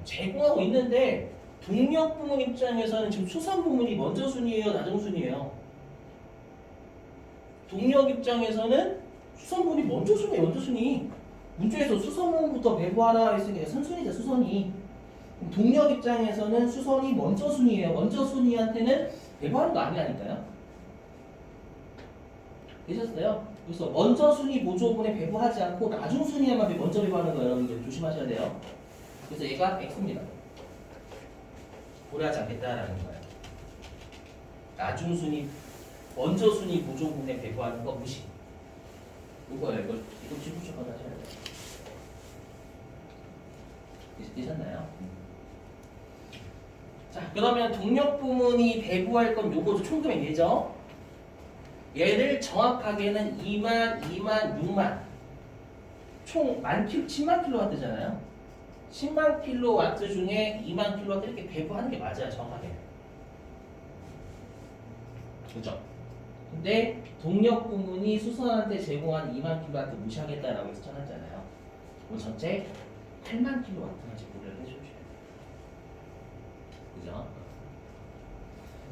제공하고 있는데, 동력 부문 입장에서는 지금 수선 부문이 먼저 순위예요, 나중 순위예요? 동력 입장에서는 수선 부분이 먼저 순위예요, 먼저 순위. 문제에서 수선 부분부터 배부하라 했으니까 선순위죠, 수선이. 동력 입장에서는 수선이 먼저 순위예요. 먼저 순위한테는 배부하는 거 아니라니까요. 되셨어요? 그래서 먼저 순위 보조분에 배부하지 않고 나중 순위에만 먼저 배부하는 거 여러분들 조심하셔야 돼요. 그래서 얘가 X입니다. 고려하지 않겠다라는 거예요. 나중 순위, 먼저 순위 보조분에 배부하는 거 무시. 이거예요. 이거 지구적으로 하셔야 돼요. 되셨나요? 자, 그러면 동력 부문이 배부할 건 요거도 총금액 얘죠. 얘를 정확하게는 2만, 6만 총 10만 킬로와트잖아요. 10만 킬로와트 중에 2만 킬로와트 이렇게 배부하는 게 맞아요, 정확하게. 그죠? 근데 동력 부문이 수선한테 제공한 2만 킬로와트 무시하겠다라고 해서 쳐놨잖아요. 그럼 전체 8만 킬로와트만 제공을 해주셔야 돼요. 그죠?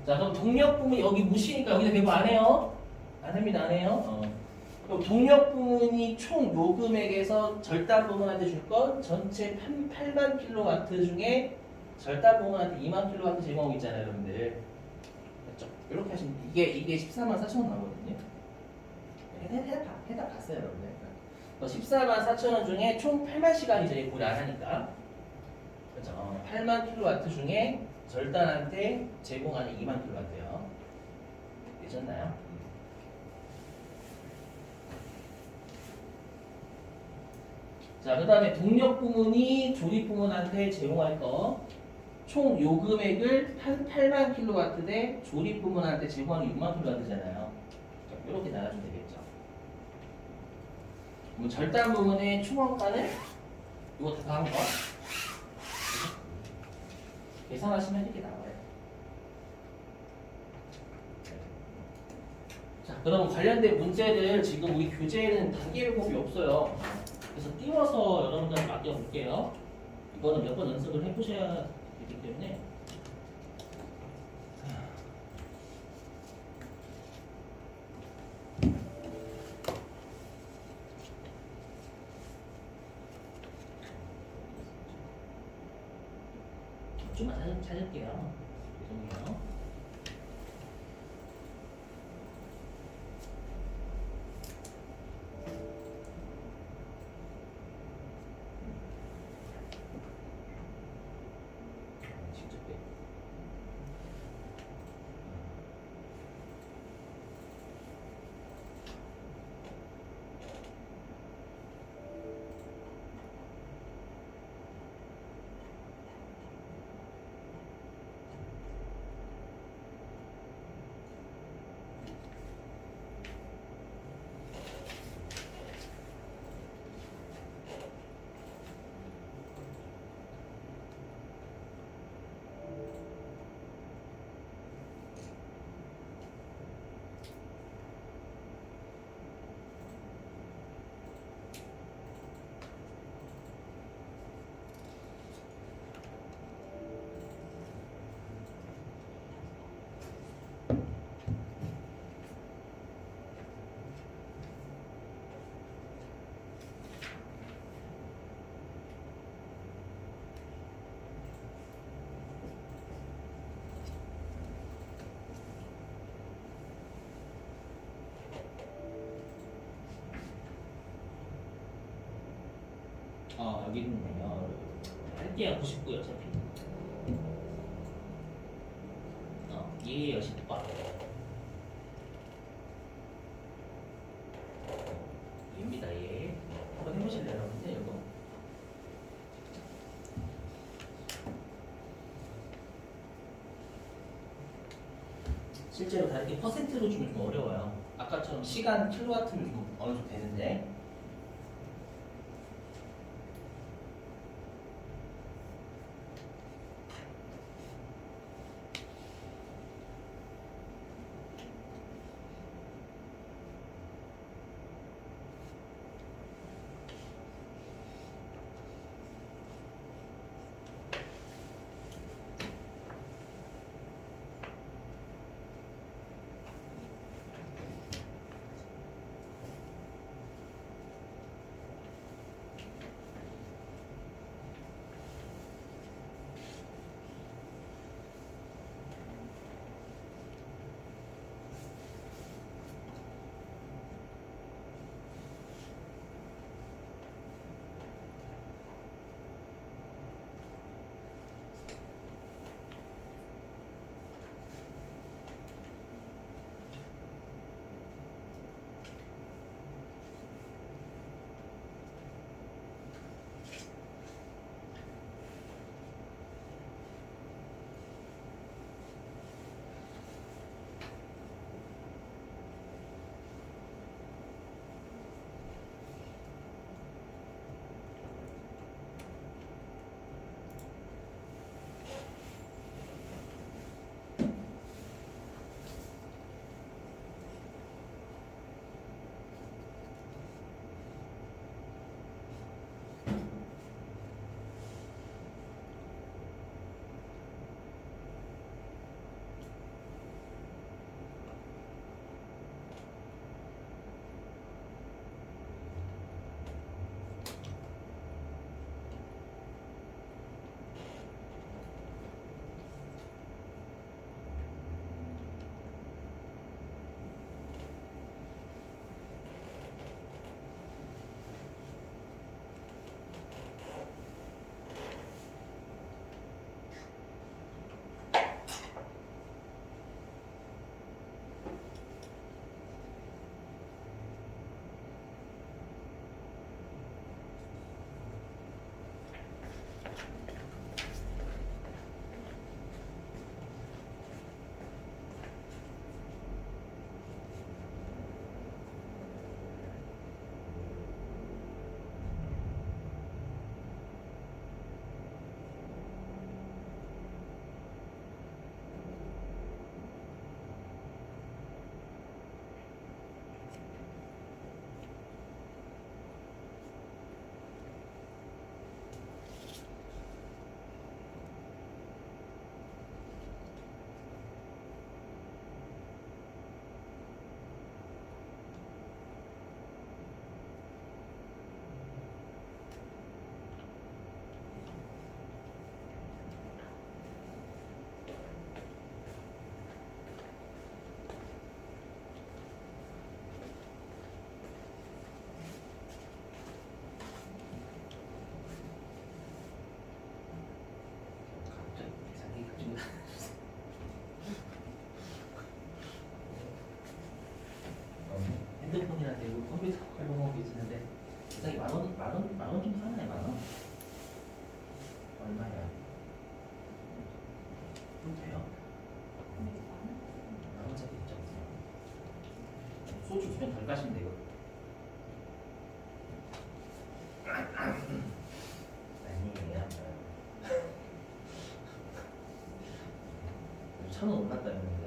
자, 그럼 동력 부문 여기 무시니까 여기서 배부 안 해요? 안 합니다, 안 해요? 그럼 동력 부문이 총 요금액에서 절단 부문한테 줄 건 전체 8만 킬로와트 중에 절단 부문한테 2만 킬로와트 제공하고 있잖아요, 여러분들. 맞죠? 이렇게 하시면 이게 14만 4천 원 나오거든요. 해답 봤어요, 여러분들. 14만 4천 원 중에 총 8만 시간이 저희 고려 안 하니까. 그렇죠? 8만 킬로와트 중에 절단한테 제공하는 2만 킬로와트요. 되셨나요? 자, 그 다음에 동력 부문이 조립 부문한테 제공할 거 총 요금액을 8만 킬로와트 대 조립 부문한테 제공하는 6만 킬로와트잖아요. 이렇게 나눠주면 되겠죠. 그럼 절단 부문의 총원가는 이거 다 더한 거 계산하시면 이렇게 나와요. 자, 그럼 관련된 문제들 지금 우리 교재에는 단계별법이 없어요. 그래서 띄워서 여러분들한테 맡겨볼게요. 이거는 몇 번 연습을 해보셔야 되기 때문에. 좀만 찾을게요. 죄송해요. 직접 빼. 여기 있네요. 할게요. 99 어차피. 얘 10번. 얘입니다. 얘. 한번 해보실래요, 여러분들? 이거. 실제로 다르게 퍼센트로 주면 좀 어려워요. 아까처럼 시간 킬로와트를 주면 어느 정도 되는데. 컴퓨터 활용하고 계시는데 세상에 만원 좀 사나요? 만원? 얼마야? 좀 돼요? 만원짜리 있죠? 소주 수면 덜 가시면 돼요. 아니에요. 1,000원 올랐다면서요.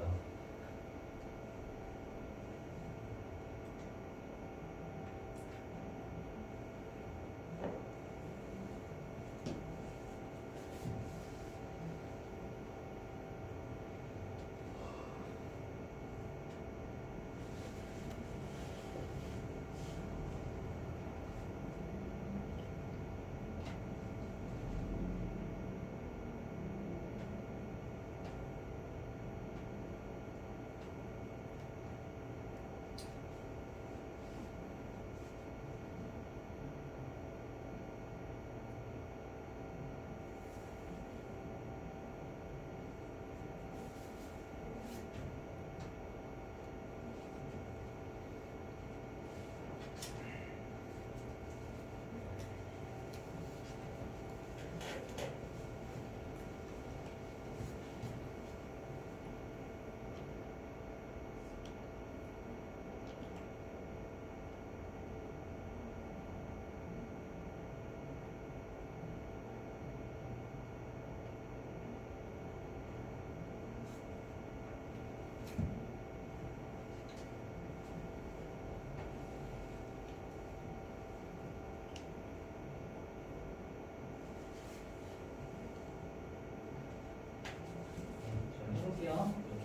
해볼게요. 이렇게.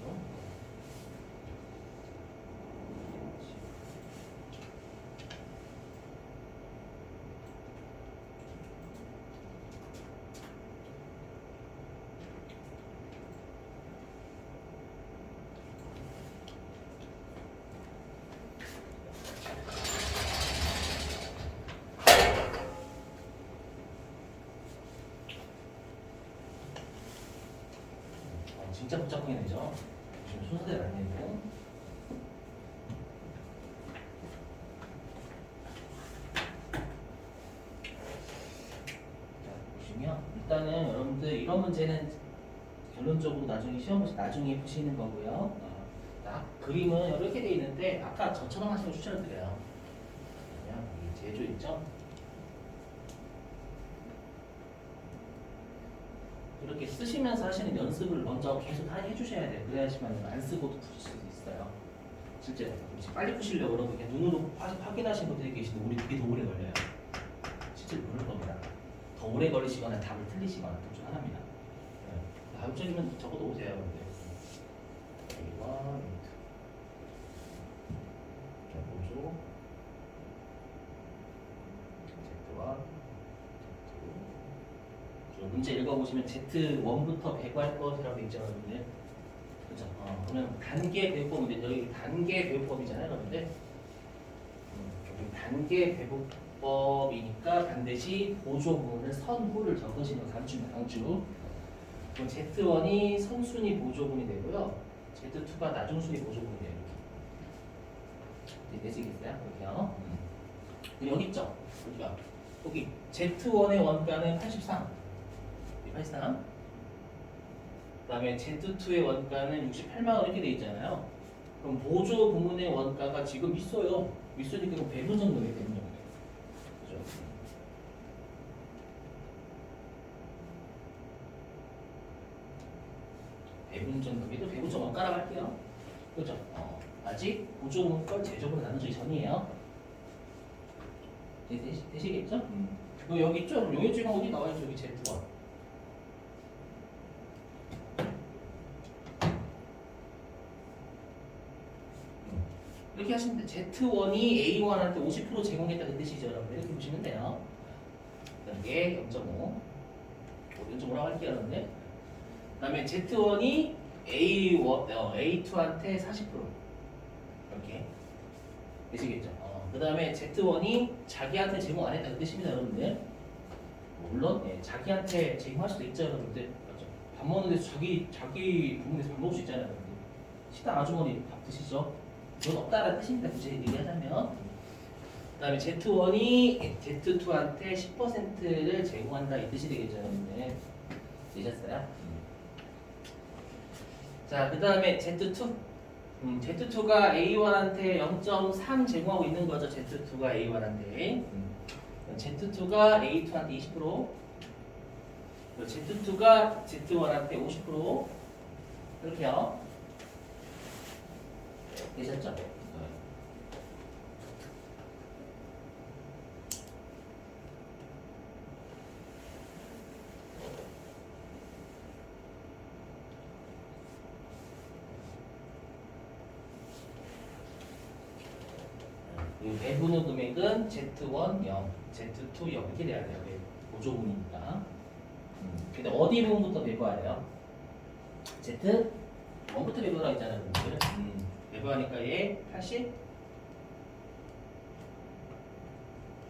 진짜 복잡하게 되죠. 지금 순서대로 안 되고. 자, 보시면 일단은 여러분들 이런 문제는 결론적으로 나중에 시험에서 나중에 푸시는 거고요. 자, 그림은 이렇게 돼 있는데 아까 저처럼 하시는 거 추천을 드려요. 그냥 이 제조 있죠? 이렇게 쓰시면서 하시는 연습을 먼저 계속 다 해주셔야 돼요. 그래야지만 안 쓰고도 푸실 수 있어요. 실제로. 빨리 푸시려고 그러고 그냥 눈으로 확인하시는 분들이 계신데 우리 되게 더 오래 걸려요. 실제로 그럴 겁니다. 더 오래 걸리시거나 답을 틀리시거나 둘 중 하나입니다. 네. 다음 주면 적어도 오세요. 근데. A1, 자, 보조. Z1, Z2. 문제 읽어보시면 Z1부터 배구할 것이라고 되어 있잖아요. 여러분들. 그죠? 그러면 단계 배분법인데 여기 단계 배분법이잖아요. 여러분들. 여기 단계 배분법이니까 반드시 보조 부분을 선후를 적으시는 거 강추. 그럼 Z1이 선순위 보조분이 되고요. Z2가 나중순위 보조분이 돼요. 이렇게. 되시겠어요? 이렇게요. 여기 있죠? 여기가. 여기 Z1의 원가는 83. 83. 그 다음에 Z2의 원가는 68만 원 이렇게 돼 있잖아요. 그럼 보조 부문의 원가가 지금 있어요. 있으니까 이거 배분 정도예요. 배분 정도. 그죠? 배분 정도에도 배분점 원가라고 할게요. 그죠? 아직 보조 부문과 제조분은 나눠지기 전이에요. 되시겠죠? 여기 있죠? 그럼 용해주가 어디 나와있죠? 여기 Z1. 이렇게 하시면 돼. Z1이 A1한테 50% 제공했다는 뜻이죠. 여러분. 이렇게 보시면 돼요. 이게 0.5. 0.5라고 할게요. 여러분들. 그 다음에 Z1이 A2한테 40%. 이렇게. 되시겠죠? 그 다음에 Z1이 자기한테 제공 안 했다는 뜻입니다. 여러분들. 물론, 자기한테 제공할 수도 있죠. 여러분들. 맞죠? 밥 먹는 데서 자기 부모님에서 밥 먹을 수 있잖아요. 여러분들. 식당 아주머니 밥 드시죠? 그건 없다라는 뜻입니다. 굳이 얘기하자면. 그다음에 Z1이 Z2한테 10%를 제공한다 이 뜻이 되겠죠, 여러분들. 되셨어요? 자, 그다음에 Z2. Z2가 A1한테 0.3 제공하고 있는 거죠. Z2가 A1한테. Z2가 A2한테 20%. Z2가 Z1한테 50%. 이렇게요. 되셨죠? 이 배분의 금액은 Z1 0, Z2 0 이렇게 돼야 돼요. 보조금이니까. 근데 어디 부분부터 배분해야 돼요? Z1부터 배분하라 했잖아요, 여러분들. 배분하니까 얘 80,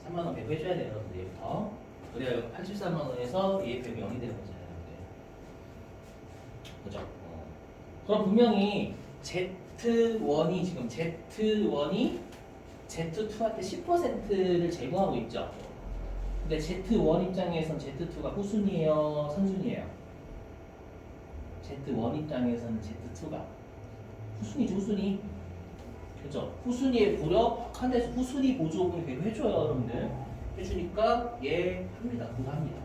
3만 원 배분해줘야 돼요, 여러분들. 얘부터. 그래야 83만 원에서 얘 배분 0이 되는 거잖아요, 여러분들. 그죠? 그럼 분명히 Z1이 지금 Z1이 Z2한테 10%를 제공하고 있죠. 근데 Z1 입장에선 Z2가 후순위예요, 선순위예요? Z1 입장에서는 Z2가 후순위죠, 후순위. 그죠? 후순위에 고려 한 대에서 후순위 보조금을 배분해줘요, 여러분들. 해주니까 얘 합니다, 고려합니다.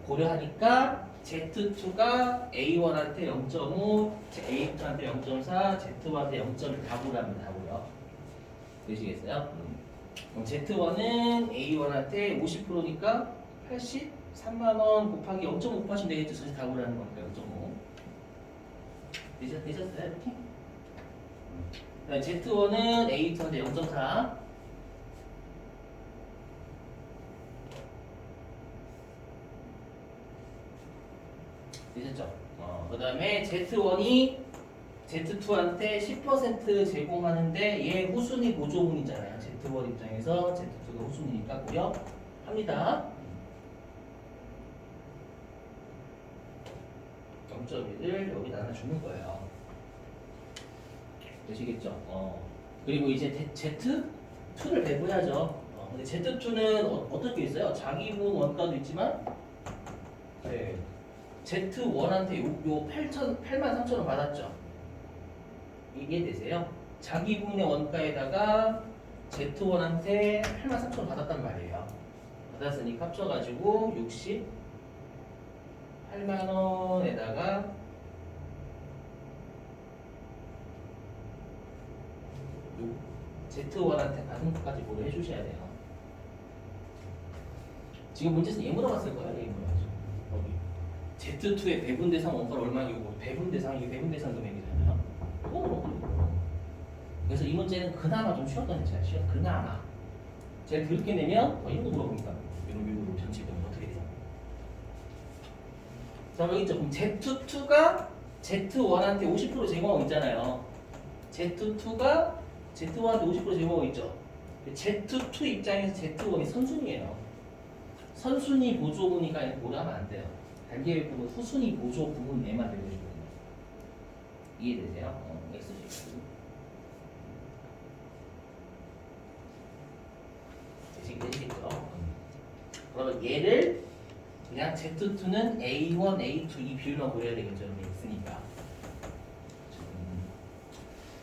고려하니까 Z2가 A1한테 0.5, A2한테 0.4, Z1한테 0.1 다 고려합니다, 다 고려. 되시겠어요? 그럼 Z1은 A1한테 50%니까 83만 원 곱하기 0.5 하시면 되겠죠. 사실 다 고려하는 거니까 0.5. 되셨어요? 이렇게? Z1은 A2한테 0.4. 되셨죠? 그 다음에 Z1이 Z2한테 10% 제공하는데 얘 후순위 보조금이잖아요. Z1 입장에서 Z2가 후순위니까 고려합니다. 0.1을 여기다 주는 거예요. 되시겠죠? 그리고 이제 Z2를 배분해야죠. 근데 Z2는 어떻게 있어요? 자기분 원가도 있지만 네. Z1한테 요 83,000원 받았죠. 이해되세요? 자기분의 원가에다가 Z1한테 83,000원 받았단 말이에요. 받았으니까 합쳐가지고 68만원에다가 Z1한테 받은 것까지 고려해 주셔야 돼요. 지금 문제에서 얘 물어봤을 거예요. 얘 물어봤죠. 여기 Z2의 배분 대상 원가를 얼마이고 배분 대상 금액이잖아요. 그래서 이 문제는 그나마 좀 쉬웠던 문제야. 그나마. 제일 더럽게 내면 이런 거 물어보니까 이런 전체적으로 어떻게 돼요? 자, 여기 있죠. 그럼 Z2가 Z1한테 50% 제공하고 있잖아요. Z2가 Z1한테 50% 제공하고 있죠. Z2 입장에서 Z1이 선순위예요. 선순위 보조금이니까 고려하면 안 돼요. 단계별로 후순위 보조금은 얘만 배워주거든요. 이해되세요? X식. 되시겠죠? 그러면 얘를 그냥 Z2는 A1, A2 이 비율만 고려해야 되겠죠. 여기 있으니까.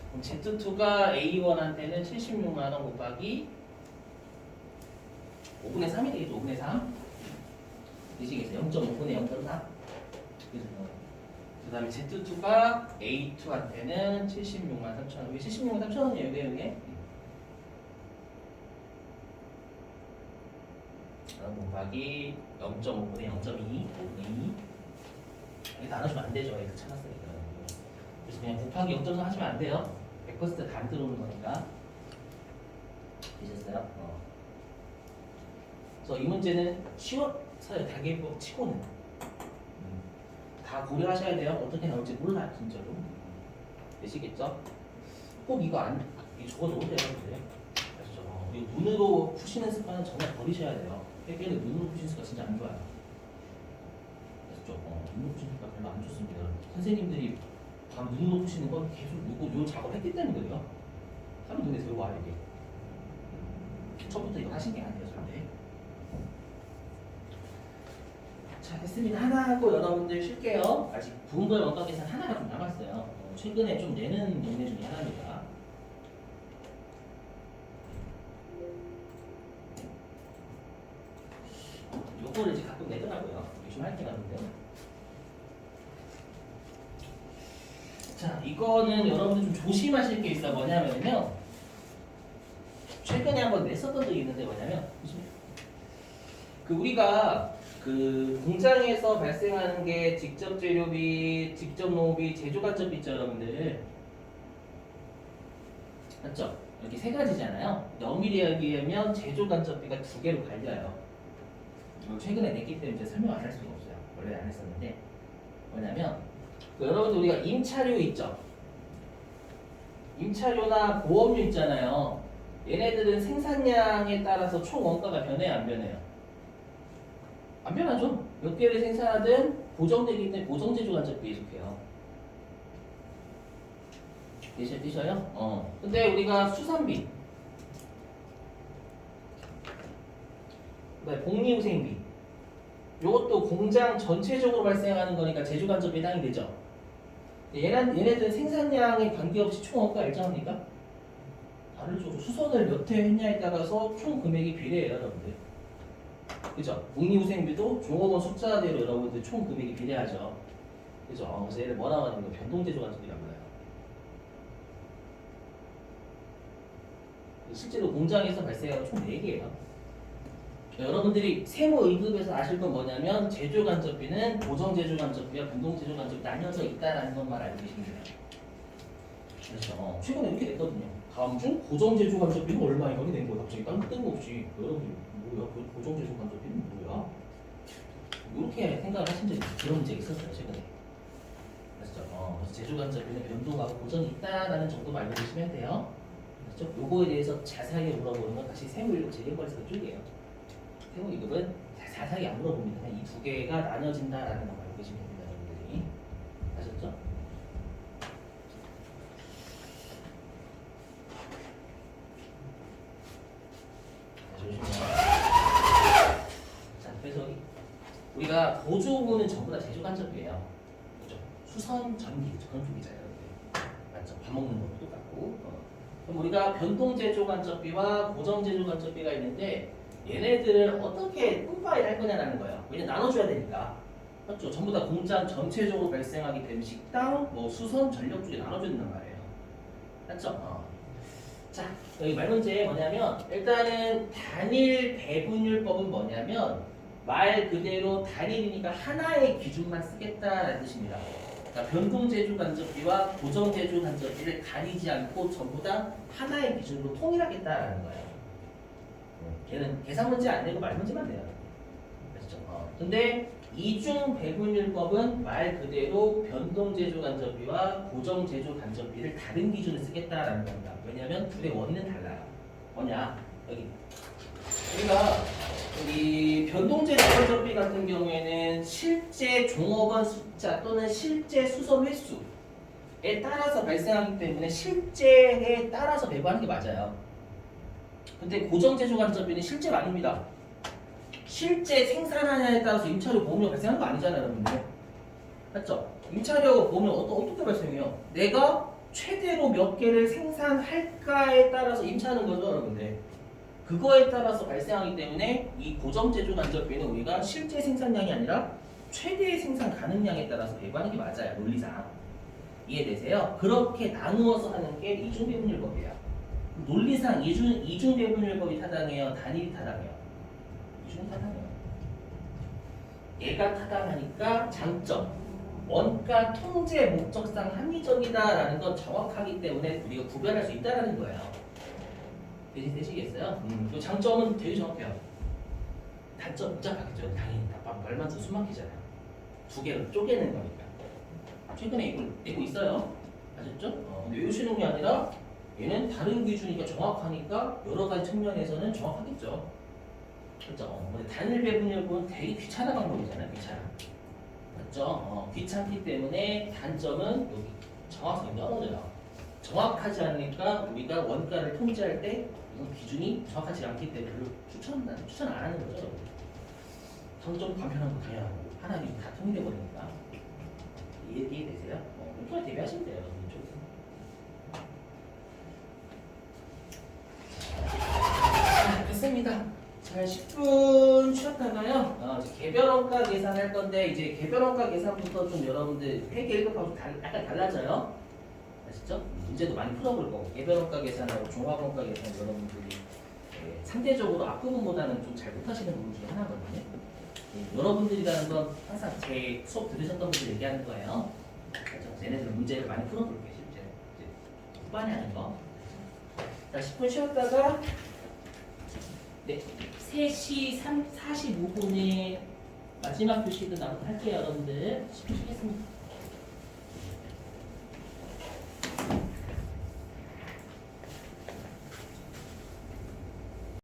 그럼 Z2가 A1한테는 76만 원 곱하기 5분의 3이 되겠죠. 5분의 3. 되시겠어요? 0.5분의 0.4. 그 다음에 Z2가 A2한테는 76만 3천원. 왜 76만 3천원이에요? 왜 이게? 곱하기 0.5분의 0.2. 5분의 2. 이거 나눠주면 안 되죠. X 찾았으니까. 그래서 그냥 곱하기 0.4 하시면 안 돼요. 100%다 안 들어오는 거니까. 되셨어요? 그래서 이 문제는 쉬웠어요. 단계법 치고는. 다 고려하셔야 돼요. 어떻게 나올지 몰라 진짜로. 되시겠죠? 꼭 이거 적어놓으세요. 아시죠? 이거 눈으로 푸시는 습관은 정말 버리셔야 돼요. 회계는 눈으로 푸시는 습관 진짜 안 좋아요. 아시죠? 눈으로 푸시는 습관 별로 안 좋습니다. 선생님들이 다 눈으로 푸시는 건 계속 요 작업했기 때문에 그래요. 사람 눈에 들어와요 이게. 처음부터 이거 하신 게 아니에요, 절대. 자, 됐습니다. 하나 하고 여러분들 쉴게요. 아직 부분별 원가 계산 하나가 좀 남았어요. 최근에 좀 내는 동네 중에 하나입니다. 요거를 이제 가끔 내더라고요. 요즘 할 때가 있는데. 자, 이거는 여러분들 좀 조심하실 게 있어. 뭐냐면요. 최근에 한번 냈었던 적이 있는데 뭐냐면 그 우리가 그 공장에서 발생하는 게 직접 재료비, 직접 노비, 제조 간접비 있죠, 여러분들. 맞죠? 여기 세 가지잖아요. 엄밀히 비하면 제조 간접비가 두 개로 갈려요. 최근에 냈기 때문에 설명 안 할 수가 없어요. 원래 안 했었는데 뭐냐면 그 여러분들 우리가 임차료 있죠? 임차료나 보험료 있잖아요. 얘네들은 생산량에 따라서 총 원가가 변해요, 안 변해요? 안 변하죠. 몇 개를 생산하든 고정되기 때문에 고정제조 간접비에 속해요. 되셔요? 근데 우리가 수산비, 복리후생비, 요것도 공장 전체적으로 발생하는 거니까 제조 간접비 해당이 되죠. 얘네들은 생산량에 관계없이 총 원가 일정합니까? 다르죠. 수선을 몇 회 했냐에 따라서 총 금액이 비례해요, 여러분들. 그죠? 복리후생비도 종업원 숫자대로 여러분들 총 금액이 비례하죠. 그죠? 그래서 얘를 뭐라고 하는 거 변동제조 간접비라고 해요. 실제로 공장에서 발생하는 총 4개예요. 여러분들이 세무 2급에서 아실 건 뭐냐면 제조 간접비는 고정 제조 간접비와 변동 제조 간접비 나뉘어져 있다라는 것만 알고 계시면 돼요. 그렇죠. 최근에 이렇게 됐거든요. 다음 중 고정 제조 간접비는 얼마 이렇게 된 거예요. 갑자기 뜬금없이 여러분들 뭐야? 고정 제조 간접비는 뭐야? 이렇게 생각을 하신 적이 그런 문제가 있었어요, 최근에. 그렇죠. 그래서 제조 간접비는 변동하고 고정이 있다라는 정도만 알고 계시면 돼요. 그렇죠? 요거에 대해서 자세하게 물어보는 건 다시 세무 1급 재경과에서 쪽이에요. 세무 2급은 자세하게 안 물어봅니다. 그냥 이 두 개가 나눠진다라는 것만 알고 계시면 됩니다, 여러분들이. 아셨죠? 자, 그래서 우리가 보조부는 전부 다 제조 간접이에요. 그죠? 수선, 전기 그런 쪽이잖아요. 맞죠? 밥 먹는 것도 똑같고. 그럼 우리가 변동 제조 간접비와 고정 제조 간접비가 있는데 얘네들을 어떻게 분파를 할 거냐라는 거예요. 왜냐면 나눠줘야 되니까. 맞죠? 전부 다 공장 전체적으로 발생하기 때문에 식당, 뭐 수선, 전력 쪽에 나눠준단 말이에요. 맞죠? 자, 여기 말 문제 뭐냐면 일단은 단일 배분율법은 뭐냐면 말 그대로 단일이니까 하나의 기준만 쓰겠다라는 뜻입니다. 그러니까 변동제조 간접비와 고정제조 간접비를 가리지 않고 전부 다 하나의 기준으로 통일하겠다라는 거예요. 걔는 계산 문제 안 내고 말 문제만 내요. 그렇죠? 근데 이중 배분율법은 말 그대로 변동제조 간접비와 고정제조 간접비를 다른 기준을 쓰겠다라는 겁니다. 왜냐하면 둘의 원인은 달라요. 뭐냐? 여기 우리가 이 변동제조 간접비 같은 경우에는 실제 종업원 숫자 또는 실제 수선 횟수에 따라서 발생하기 때문에 실제에 따라서 배분하는 게 맞아요. 근데 고정제조 간접비는 실제가 아닙니다. 실제 생산하냐에 따라서 임차료 보험료 발생하는 거 아니잖아요, 여러분들. 맞죠? 임차료 보험료 어떻게 발생해요? 내가 최대로 몇 개를 생산할까에 따라서 임차하는 거죠, 여러분들. 그거에 따라서 발생하기 때문에 이 고정제조 간접비는 우리가 실제 생산량이 아니라 최대 생산 가능량에 따라서 배분하는 게 맞아요, 논리상. 이해되세요? 그렇게 나누어서 하는 게 이중배분율법이에요. 논리상 이중배분율법이 타당해요, 단일이 타당해요? 이중이 타당해요. 얘가 타당하니까 장점, 원가 통제 목적상 합리적이다라는 건 정확하기 때문에 우리가 구별할 수 있다라는 거예요. 되시겠어요? 그 장점은 되게 정확해요. 단점 복잡하겠죠. 당연히 말만 들어 숨 막히잖아요. 두 개로 쪼개는 거니까. 최근에 이걸 내고 있어요. 아셨죠? 근데 외우시는 게 아니라 얘는 다른 기준이니까 정확하니까 여러 가지 측면에서는 정확하겠죠. 그렇죠? 근데 단일 배분율법은 되게 귀찮은 방법이잖아요. 귀찮아. 맞죠? 귀찮기 때문에 단점은 여기 정확성이 떨어져요. 정확하지 않으니까 우리가 원가를 통제할 때 기준이 정확하지 않기 때문에 별로 추천 안 하는 거죠. 점점 간편한 거 당연하고 하나님 다 통일돼 버리니까 이해되세요? 오토바이 대비하시면 돼요. 이쪽에. 자, 됐습니다. 자, 10분 쉬었다가요. 이제 개별원가 계산할 건데 이제 개별원가 계산부터 좀 여러분들 회계 1급하고 약간 달라져요. 아시죠? 문제도 많이 풀어볼 거고 개별원가 계산하고 종합원가 계산 여러분들이 상대적으로 앞부분보다는 좀 잘 못하시는 부분 중에 하나거든요. 여러분들이라는 건 항상 제 수업 들으셨던 분들 얘기하는 거예요. 그렇죠? 얘네들은 문제를 많이 풀어볼게요. 실제 후반에 하는 거. 자, 10분 쉬었다가 네, 3시 45분에 마지막 교시도 나도 할게요, 여러분들. 10분 쉬겠습니다.